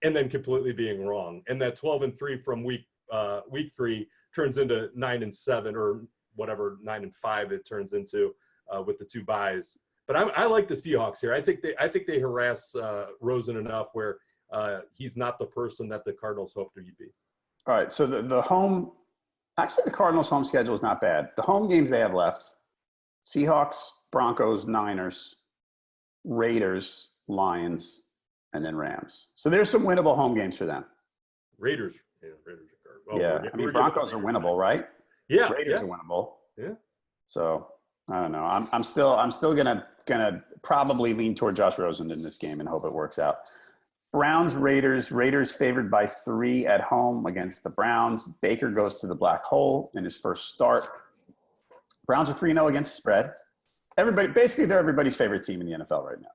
and then completely being wrong. And that 12-3 from week 3 turns into 9-7 or whatever 9-5 it turns into with the 2 buys. But I like the Seahawks here. I think they harass Rosen enough where he's not the person that the Cardinals hoped he'd be. All right. So the home, actually the Cardinals' home schedule is not bad. The home games they have left: Seahawks, Broncos, Niners, Raiders, Lions, and then Rams. So there's some winnable home games for them. Raiders are well, yeah, I mean Broncos are winnable, right? Yeah, Raiders are winnable. Yeah. So I don't know. I'm still gonna probably lean toward Josh Rosen in this game and hope it works out. Browns, Raiders favored by 3 at home against the Browns. Baker goes to the black hole in his first start. Browns are 3-0 against the spread. Basically, they're everybody's favorite team in the NFL right now.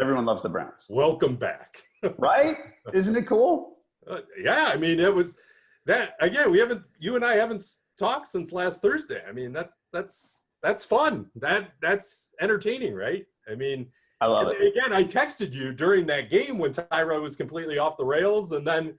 Everyone loves the Browns. Welcome back. Right? Isn't it cool? Yeah, I mean, it was that again. You and I haven't talked since last Thursday. I mean, that's fun. That's entertaining, right? I mean, I love it. Again, I texted you during that game when Tyra was completely off the rails, and then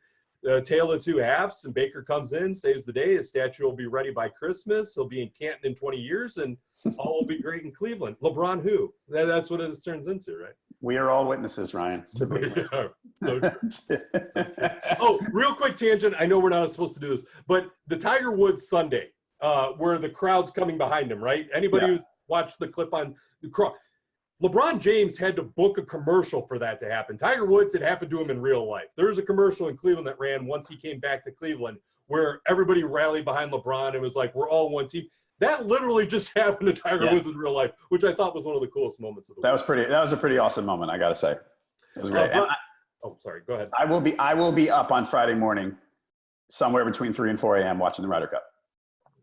tale of 2 halves, and Baker comes in, saves the day. His statue will be ready by Christmas. He'll be in Canton in 20 years, and all will be great in Cleveland. LeBron who? That's what it turns into, right? We are all witnesses, Ryan. To big So oh, real quick tangent. I know we're not supposed to do this, but the Tiger Woods Sunday, where the crowd's coming behind him, right? Anybody who's watched the clip on the crowd, LeBron James had to book a commercial for that to happen. Tiger Woods, it happened to him in real life. There was a commercial in Cleveland that ran once he came back to Cleveland where everybody rallied behind LeBron and was like, we're all one team. That literally just happened to Tiger Woods in real life, which I thought was one of the coolest moments of the week. That was a pretty awesome moment, I got to say. It was great. Sorry, go ahead. I will be up on Friday morning somewhere between 3 and 4 a.m. watching the Ryder Cup.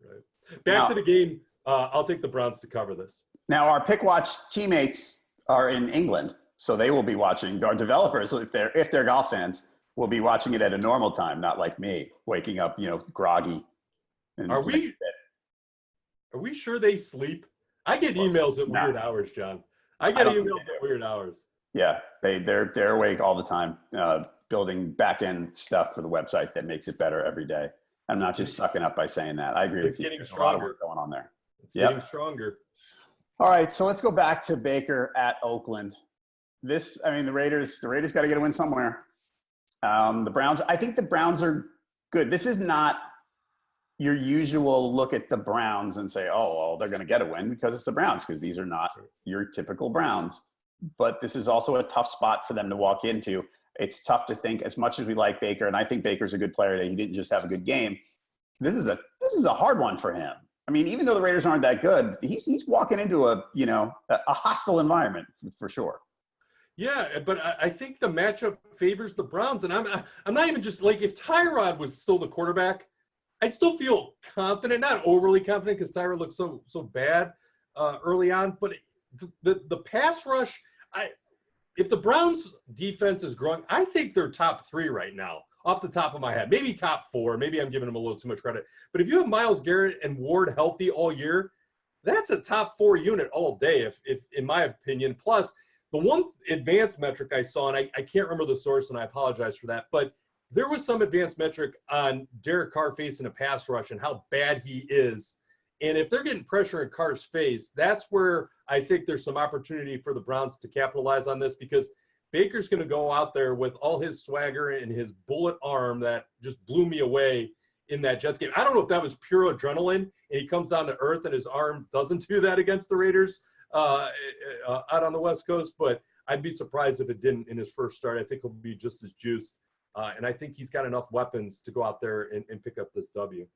Right. Back to the game. I'll take the Browns to cover this. Now, our Pickwatch teammates are in England, so they will be watching. Our developers, if they're golf fans, will be watching it at a normal time, not like me, waking up, groggy. Are we sure they sleep? I get emails at weird hours, John. I get emails at weird hours. Yeah, they're awake all the time, building back-end stuff for the website that makes it better every day. I'm not just sucking up by saying that. I agree. It's getting stronger. A lot of work going on there. It's getting stronger. All right, so let's go back to Baker at Oakland. The Raiders got to get a win somewhere. The Browns, I think the Browns are good. This is not your usual look at the Browns and say, oh, well, they're going to get a win because it's the Browns, because these are not your typical Browns. But this is also a tough spot for them to walk into. It's tough to think, as much as we like Baker, and I think Baker's a good player, that he didn't just have a good game. This is a hard one for him. I mean, even though the Raiders aren't that good, he's walking into a hostile environment for sure. Yeah, but I think the matchup favors the Browns, and I'm not even just like, if Tyrod was still the quarterback, I'd still feel confident, not overly confident because Tyrod looked so bad early on, but the pass rush, if the Browns defense is growing, I think they're top 3 right now, off the top of my head. Maybe top 4. Maybe I'm giving them a little too much credit. But if you have Myles Garrett and Ward healthy all year, that's a top 4 unit all day, if in my opinion. Plus, the one advanced metric I saw, and I can't remember the source, and I apologize for that, but there was some advanced metric on Derek Carr facing a pass rush and how bad he is. And if they're getting pressure in Carr's face, that's where I think there's some opportunity for the Browns to capitalize on this, because Baker's going to go out there with all his swagger and his bullet arm that just blew me away in that Jets game. I don't know if that was pure adrenaline and he comes down to earth and his arm doesn't do that against the Raiders out on the West Coast, but I'd be surprised if it didn't in his first start. I think he'll be just as juiced. And I think he's got enough weapons to go out there and pick up this W.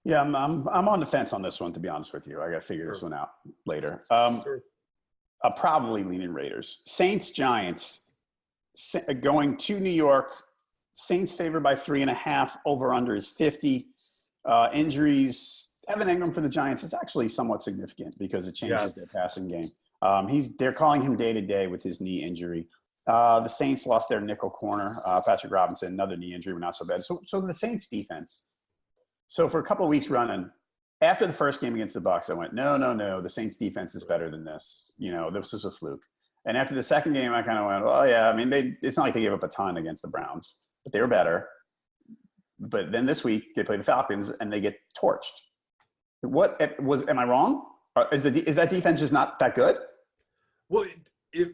Yeah, I'm on the fence on this one, to be honest with you. I got to figure this one out later. I'll probably lean in Raiders. Saints, Giants, going to New York. Saints favored by 3.5. Over under is 50. Injuries. Evan Engram for the Giants is actually somewhat significant because it changes their passing game. They're calling him day to day with his knee injury. The Saints lost their nickel corner, Patrick Robinson, another knee injury, but not so bad. So the Saints defense. So for a couple of weeks running, after the first game against the Bucs, I went, no, the Saints defense is better than this. This was a fluke. And after the second game, I kind of went, oh yeah, I mean, it's not like they gave up a ton against the Browns, but they were better. But then this week they play the Falcons and they get torched. Am I wrong? Is that defense just not that good? Well,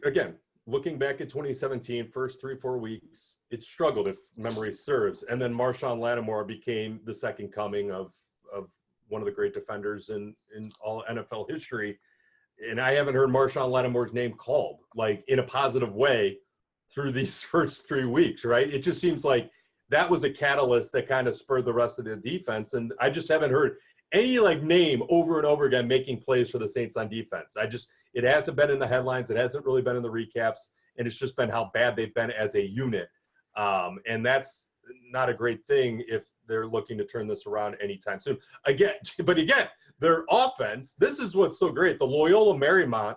again, looking back at 2017, first 3-4 weeks, it struggled, if memory serves. And then Marshawn Lattimore became the second coming of one of the great defenders in all NFL history. And I haven't heard Marshawn Lattimore's name called, like, in a positive way through these first 3 weeks, right? It just seems like that was a catalyst that kind of spurred the rest of the defense. And I just haven't heard any, name over and over again making plays for the Saints on defense. It hasn't been in the headlines. It hasn't really been in the recaps. And it's just been how bad they've been as a unit. And that's not a great thing if they're looking to turn this around anytime soon. Again, their offense, this is what's so great. The Loyola Marymount,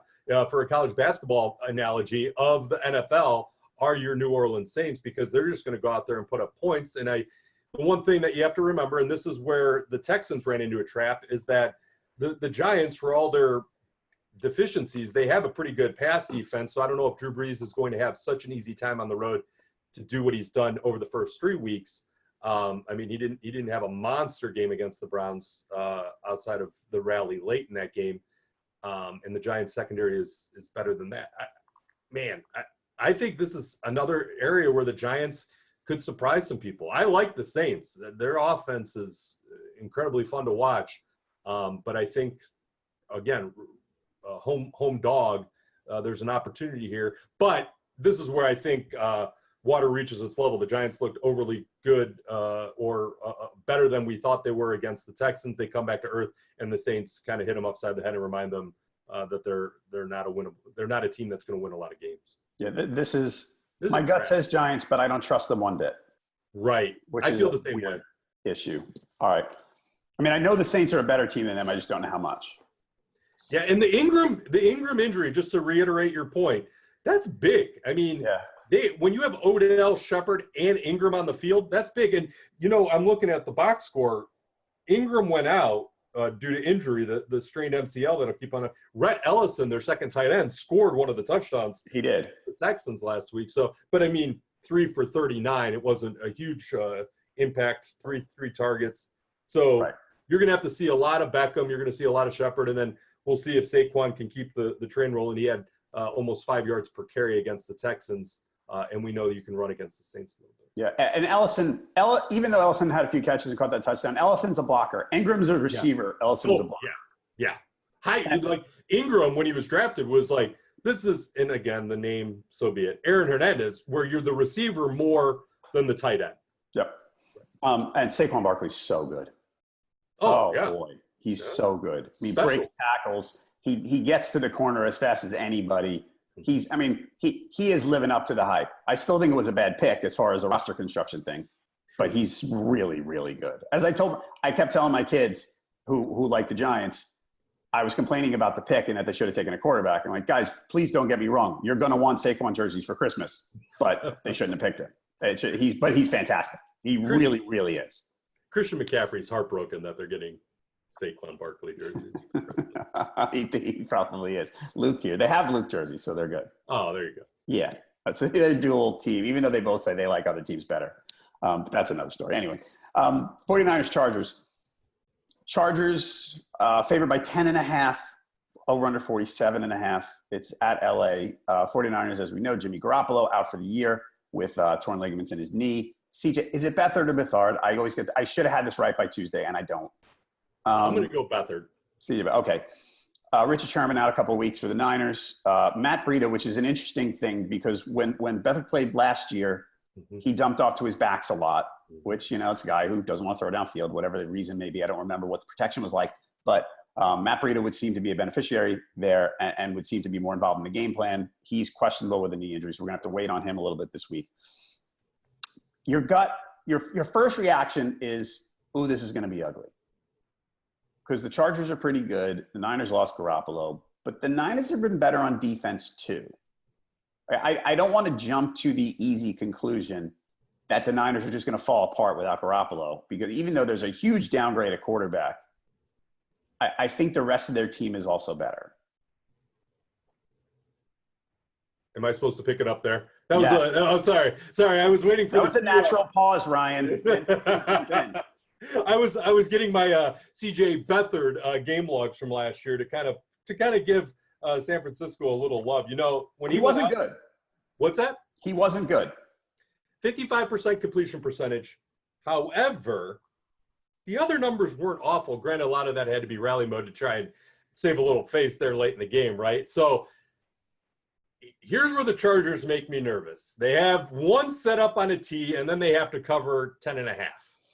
for a college basketball analogy, of the NFL are your New Orleans Saints, because they're just going to go out there and put up points. And the one thing that you have to remember, and this is where the Texans ran into a trap, is that the Giants, for all their deficiencies, they have a pretty good pass defense. So I don't know if Drew Brees is going to have such an easy time on the road to do what he's done over the first 3 weeks. He didn't have a monster game against the Browns outside of the rally late in that game. And the Giants secondary is better than that. man, I think this is another area where the Giants could surprise some people. I like the Saints. Their offense is incredibly fun to watch. But I think, again, home dog, there's an opportunity here. But this is where I think water reaches its level. The Giants looked overly good or better than we thought they were against the Texans. They come back to earth, and the Saints kind of hit them upside the head and remind them that they're not a team that's going to win a lot of games. Yeah, this is my gut says Giants, but I don't trust them one bit. Right. Which I is feel the same way. Issue. All right. I mean, I know the Saints are a better team than them. I just don't know how much. Yeah, and the Ingram injury, just to reiterate your point, that's big. I mean, when you have Odell, Shepard, and Ingram on the field, that's big. And, I'm looking at the box score. Ingram went out due to injury, the strained MCL that'll keep on. Rhett Ellison, their second tight end, scored one of the touchdowns. He did. The Texans last week. So, but I mean, 3 for 39. It wasn't a huge impact, three targets. So you're going to have to see a lot of Beckham. You're going to see a lot of Shepard. And then we'll see if Saquon can keep the train rolling. He had almost 5 yards per carry against the Texans. And we know you can run against the Saints a little bit. Yeah, and even though Ellison had a few catches and caught that touchdown, Ellison's a blocker. Ingram's a receiver. Yeah. Ellison's a blocker. Yeah. Like Ingram, when he was drafted, was like, this is, and again, the name, so be it, Aaron Hernandez, where you're the receiver more than the tight end. Yep. And Saquon Barkley's so good. Oh yeah. Boy. He's so good. He breaks tackles. He gets to the corner as fast as anybody. He is living up to the hype. I still think it was a bad pick as far as a roster construction thing, but he's really, really good. As I kept telling my kids who like the Giants, I was complaining about the pick and that they should have taken a quarterback. I'm like, guys, please don't get me wrong. You're going to want Saquon jerseys for Christmas, but they shouldn't have picked him. He's fantastic. He really, really is. Christian McCaffrey's heartbroken that they're getting Saquon Barkley jerseys. He probably is. Luke here. They have Luke jerseys, so they're good. Oh, there you go. Yeah. So they're a dual team, even though they both say they like other teams better. But that's another story. Anyway, 49ers, Chargers. Chargers favored by 10.5, over under 47.5. It's at LA. 49ers, as we know, Jimmy Garoppolo out for the year with torn ligaments in his knee. CJ, is it Beathard or Beathard? I should have had this right by Tuesday, and I don't. I'm going to go Beathard. CJ, okay. Richard Sherman out a couple of weeks for the Niners. Matt Breida, which is an interesting thing because when Beathard played last year, he dumped off to his backs a lot, which, it's a guy who doesn't want to throw downfield, whatever the reason may be. I don't remember what the protection was like. But Matt Breida would seem to be a beneficiary there and would seem to be more involved in the game plan. He's questionable with the knee injury, so we're going to have to wait on him a little bit this week. Your gut, your first reaction is, ooh, this is going to be ugly. Because the Chargers are pretty good. The Niners lost Garoppolo. But the Niners have been better on defense too. I don't want to jump to the easy conclusion that the Niners are just going to fall apart without Garoppolo. Because even though there's a huge downgrade at quarterback, I think the rest of their team is also better. Am I supposed to pick it up there? That was I'm sorry. Sorry, I was waiting for that was a natural pause, Ryan. I was getting my CJ Beathard game logs from last year to kind of give San Francisco a little love. When he wasn't good. What's that? He wasn't good. 55% completion percentage. However, the other numbers weren't awful. Granted, a lot of that had to be rally mode to try and save a little face there late in the game, right? So here's where the Chargers make me nervous. They have one set up on a tee, and then they have to cover 10.5,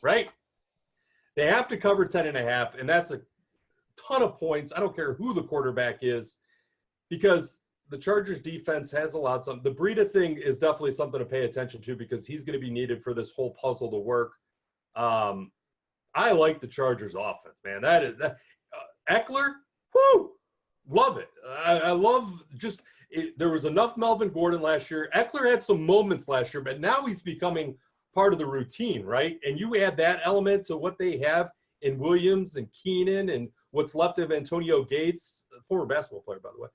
right? They have to cover 10.5, and that's a ton of points. I don't care who the quarterback is, because the Chargers defense has allowed some. The Breida thing is definitely something to pay attention to because he's going to be needed for this whole puzzle to work. I like the Chargers offense, man. Eckler, whoo, love it. I love just – there was enough Melvin Gordon last year. Eckler had some moments last year, but now he's becoming part of the routine, right? And you add that element to what they have in Williams and Keenan and what's left of Antonio Gates, former basketball player, by the way.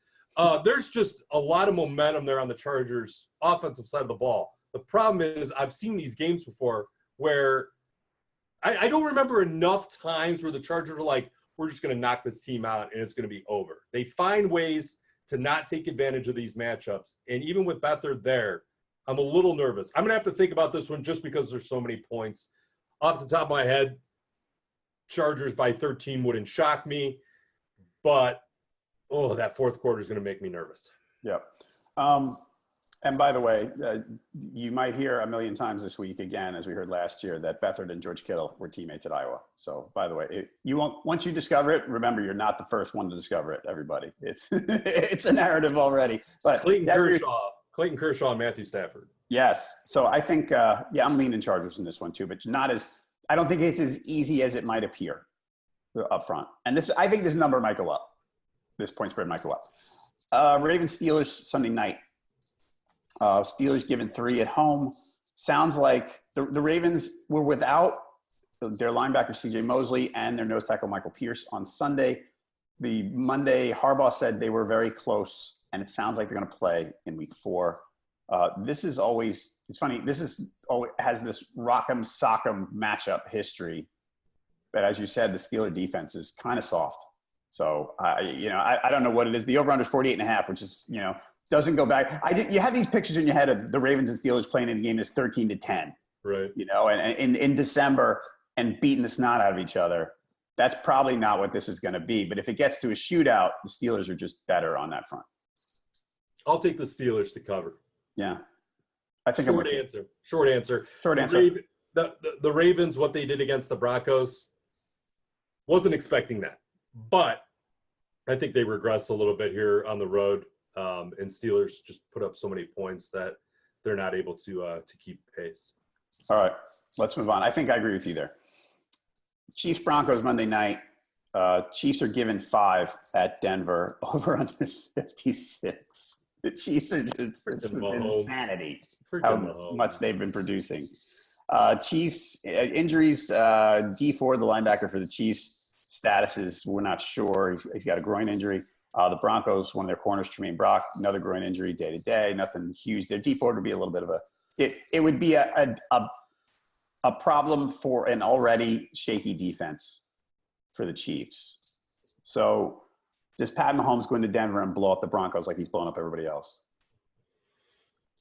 There's just a lot of momentum there on the Chargers' offensive side of the ball. The problem is I've seen these games before where I don't remember enough times where the Chargers are like, we're just going to knock this team out and it's going to be over. They find ways to not take advantage of these matchups. And even with Beathard there, I'm a little nervous. I'm going to have to think about this one just because there's so many points. Off the top of my head, Chargers by 13 wouldn't shock me. But, that fourth quarter is going to make me nervous. Yeah. And by the way, you might hear a million times this week again, as we heard last year, that Beathard and George Kittle were teammates at Iowa. So, by the way, once you discover it, remember you're not the first one to discover it. Everybody, it's it's a narrative already. But Clayton Kershaw, and Matthew Stafford. Yes. So I think, I'm leaning Chargers in this one too, but I don't think it's as easy as it might appear up front. And I think this number might go up. This point spread might go up. Ravens Steelers Sunday night. Steelers given 3 at home. Sounds like the Ravens were without their linebacker C.J. Mosley and their nose tackle Michael Pierce on Sunday. The Monday, Harbaugh said they were very close, and it sounds like they're going to play in week 4. It's funny, has this rock'em sock'em matchup history. But as you said, the Steeler defense is kind of soft. So, I don't know what it is. The over-under is 48.5, which is, doesn't go back. You have these pictures in your head of the Ravens and Steelers playing in a game that's 13-10. Right. And in December and beating the snot out of each other. That's probably not what this is going to be. But if it gets to a shootout, the Steelers are just better on that front. I'll take the Steelers to cover. Yeah. I think Short answer. The Ravens, what they did against the Broncos, wasn't expecting that. But I think they regress a little bit here on the road. And Steelers just put up so many points that they're not able to keep pace. All right, let's move on. I think I agree with you there. Chiefs Broncos Monday night. Chiefs are given 5 at Denver, over under 56. The Chiefs are just, this is insanity how much they've been producing. Chiefs injuries. D Ford, the linebacker for the Chiefs, status is we're not sure. He's got a groin injury. The Broncos, one of their corners, Tremaine Brock, another groin injury day to day. Nothing huge there. D Ford would be a little bit of it would be a problem for an already shaky defense for the Chiefs. So does Pat Mahomes go into Denver and blow up the Broncos like he's blowing up everybody else?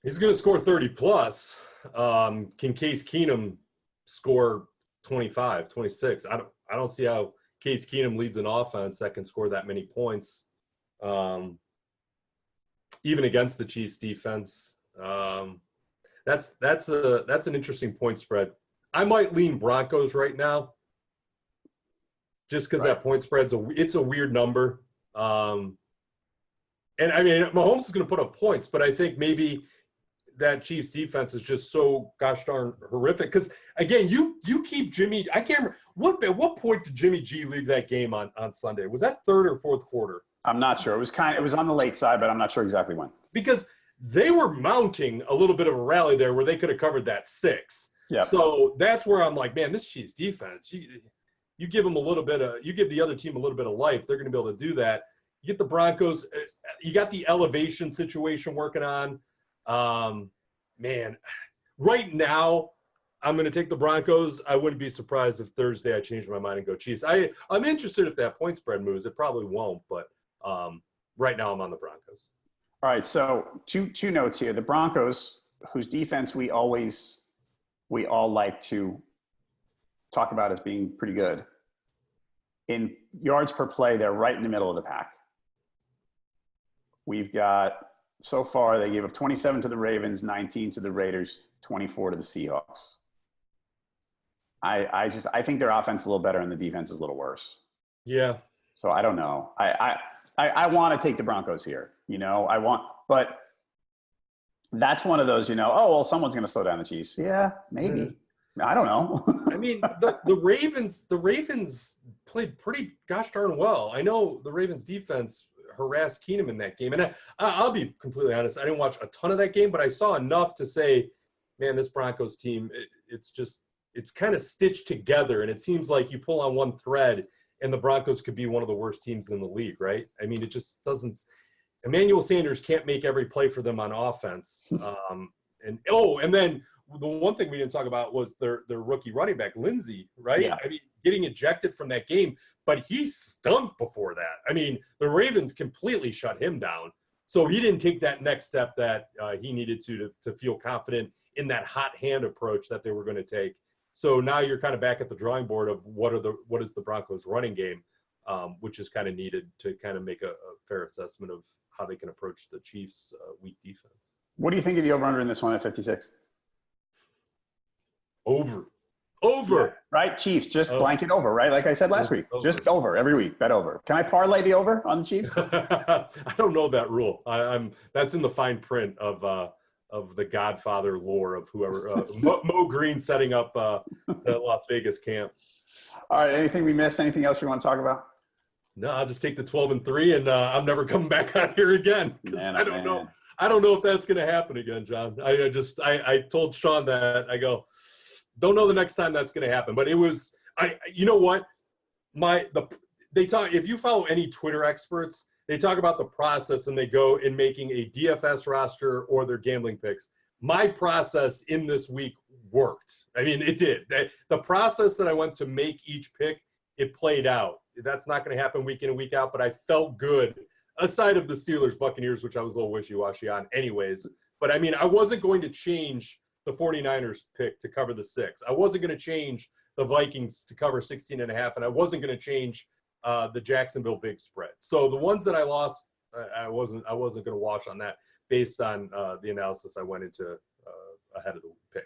He's going to score 30 plus. Can Case Keenum score 25, 26? I don't see how Case Keenum leads an offense that can score that many points. Even against the Chiefs defense. That's an interesting point spread. I might lean Broncos right now, just because that point spread's it's a weird number. And I mean, Mahomes is going to put up points, but I think maybe that Chiefs defense is just so gosh darn horrific. Because again, you keep Jimmy. I can't remember at what point did Jimmy G leave that game on Sunday? Was that third or fourth quarter? I'm not sure. It was on the late side, but I'm not sure exactly when. Because they were mounting a little bit of a rally there where they could have covered that 6. Yeah. So that's where I'm like, man, this Chiefs defense, you give them you give the other team a little bit of life, they're going to be able to do that. You get the Broncos, you got the elevation situation working on. Man, right now, I'm going to take the Broncos. I wouldn't be surprised if Thursday I change my mind and go Chiefs. I'm interested if that point spread moves. It probably won't, but right now I'm on the Broncos. All right, so two notes here. The Broncos, whose defense we all like to talk about as being pretty good. In yards per play, they're right in the middle of the pack. We've got, so far, they gave up 27 to the Ravens, 19 to the Raiders, 24 to the Seahawks. I think their offense is a little better and the defense is a little worse. Yeah. So I don't know. I want to take the Broncos here. But that's one of those, someone's going to slow down the Chiefs. Yeah, maybe. I don't know. I mean, the Ravens played pretty gosh darn well. I know the Ravens defense harassed Keenum in that game. And I'll be completely honest, I didn't watch a ton of that game, but I saw enough to say, man, this Broncos team, it's kind of stitched together. And it seems like you pull on one thread and the Broncos could be one of the worst teams in the league, right? I mean, it just doesn't – Emmanuel Sanders can't make every play for them on offense. And then the one thing we didn't talk about was their rookie running back, Lindsey, right? Yeah. I mean, getting ejected from that game, but he stunk before that. I mean, the Ravens completely shut him down. So he didn't take that next step that he needed to feel confident in that hot hand approach that they were going to take. So now you're kind of back at the drawing board of what is the Broncos running game, which is kind of needed to kind of make a fair assessment of how they can approach the Chiefs' weak defense. What do you think of the over-under in this one at 56? Over. Yeah, right? Chiefs, just blanket over, right? Like I said last week, just over every week, bet over. Can I parlay the over on the Chiefs? I don't know that rule. That's in the fine print of the Godfather lore of whoever, Mo Green setting up the Las Vegas camp. All right, anything we missed? Anything else you want to talk about? No, I'll just take the 12-3, and I'm never coming back out here again. I don't know. I don't know if that's going to happen again, John. I told Sean that. I go, don't know the next time that's going to happen. But it was, you know what? They talk, if you follow any Twitter experts, they talk about the process and they go in making a DFS roster or their gambling picks. My process in this week worked. I mean, it did. The process that I went to make each pick, it played out. That's not going to happen week in and week out, but I felt good, aside of the Steelers, Buccaneers, which I was a little wishy-washy on anyways. But, I mean, I wasn't going to change the 49ers pick to cover the 6. I wasn't going to change the Vikings to cover 16.5, and I wasn't going to change the Jacksonville big spread. So the ones that I lost, I wasn't going to wash on that based on the analysis I went into ahead of the pick.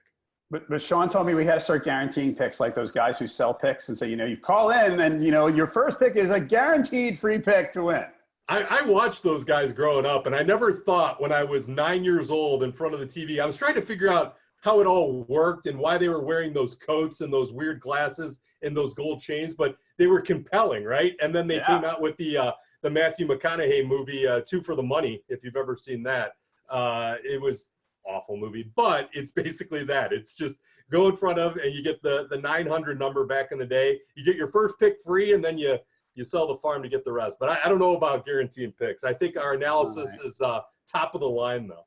But Sean told me we had to start guaranteeing picks, like those guys who sell picks and say, you call in and, your first pick is a guaranteed free pick to win. I watched those guys growing up, and I never thought when I was 9 years old in front of the TV, I was trying to figure out how it all worked and why they were wearing those coats and those weird glasses and those gold chains, but they were compelling, right? And then they came out with the Matthew McConaughey movie, Two for the Money, if you've ever seen that. It was awful movie, but it's basically that. It's just go in front of and you get the 900 number back in the day. You get your first pick free, and then you sell the farm to get the rest. But I don't know about guaranteeing picks. I think our analysis is top of the line, though.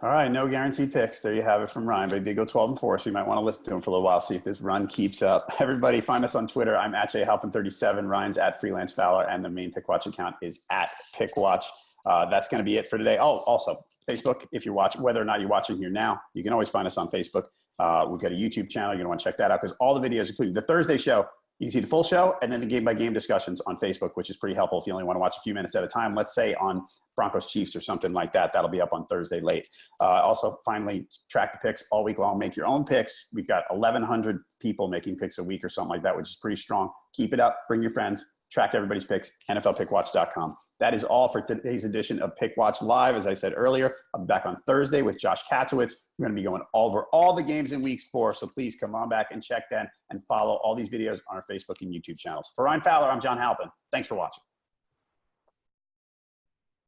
All right, no guaranteed picks. There you have it from Ryan. But he did go 12-4, so you might want to listen to him for a little while, see if this run keeps up. Everybody, find us on Twitter. I'm at jhalpin37. Ryan's at Freelance Fowler, and the main Pickwatch account is at Pickwatch. That's going to be it for today. Oh, also, Facebook, if you're watching, whether or not you're watching here now, you can always find us on Facebook. We've got a YouTube channel. You're going to want to check that out because all the videos, including the Thursday show, you can see the full show and then the game-by-game discussions on Facebook, which is pretty helpful if you only want to watch a few minutes at a time. Let's say on Broncos Chiefs or something like that. That'll be up on Thursday late. Also, finally, track the picks all week long. Make your own picks. We've got 1,100 people making picks a week or something like that, which is pretty strong. Keep it up. Bring your friends. Track everybody's picks. NFLPickwatch.com. That is all for today's edition of Pickwatch Live. As I said earlier, I'm back on Thursday with Josh Katzowitz. We're going to be going over all the games in weeks 4, so please come on back and check then and follow all these videos on our Facebook and YouTube channels. For Ryan Fowler, I'm John Halpin. Thanks for watching.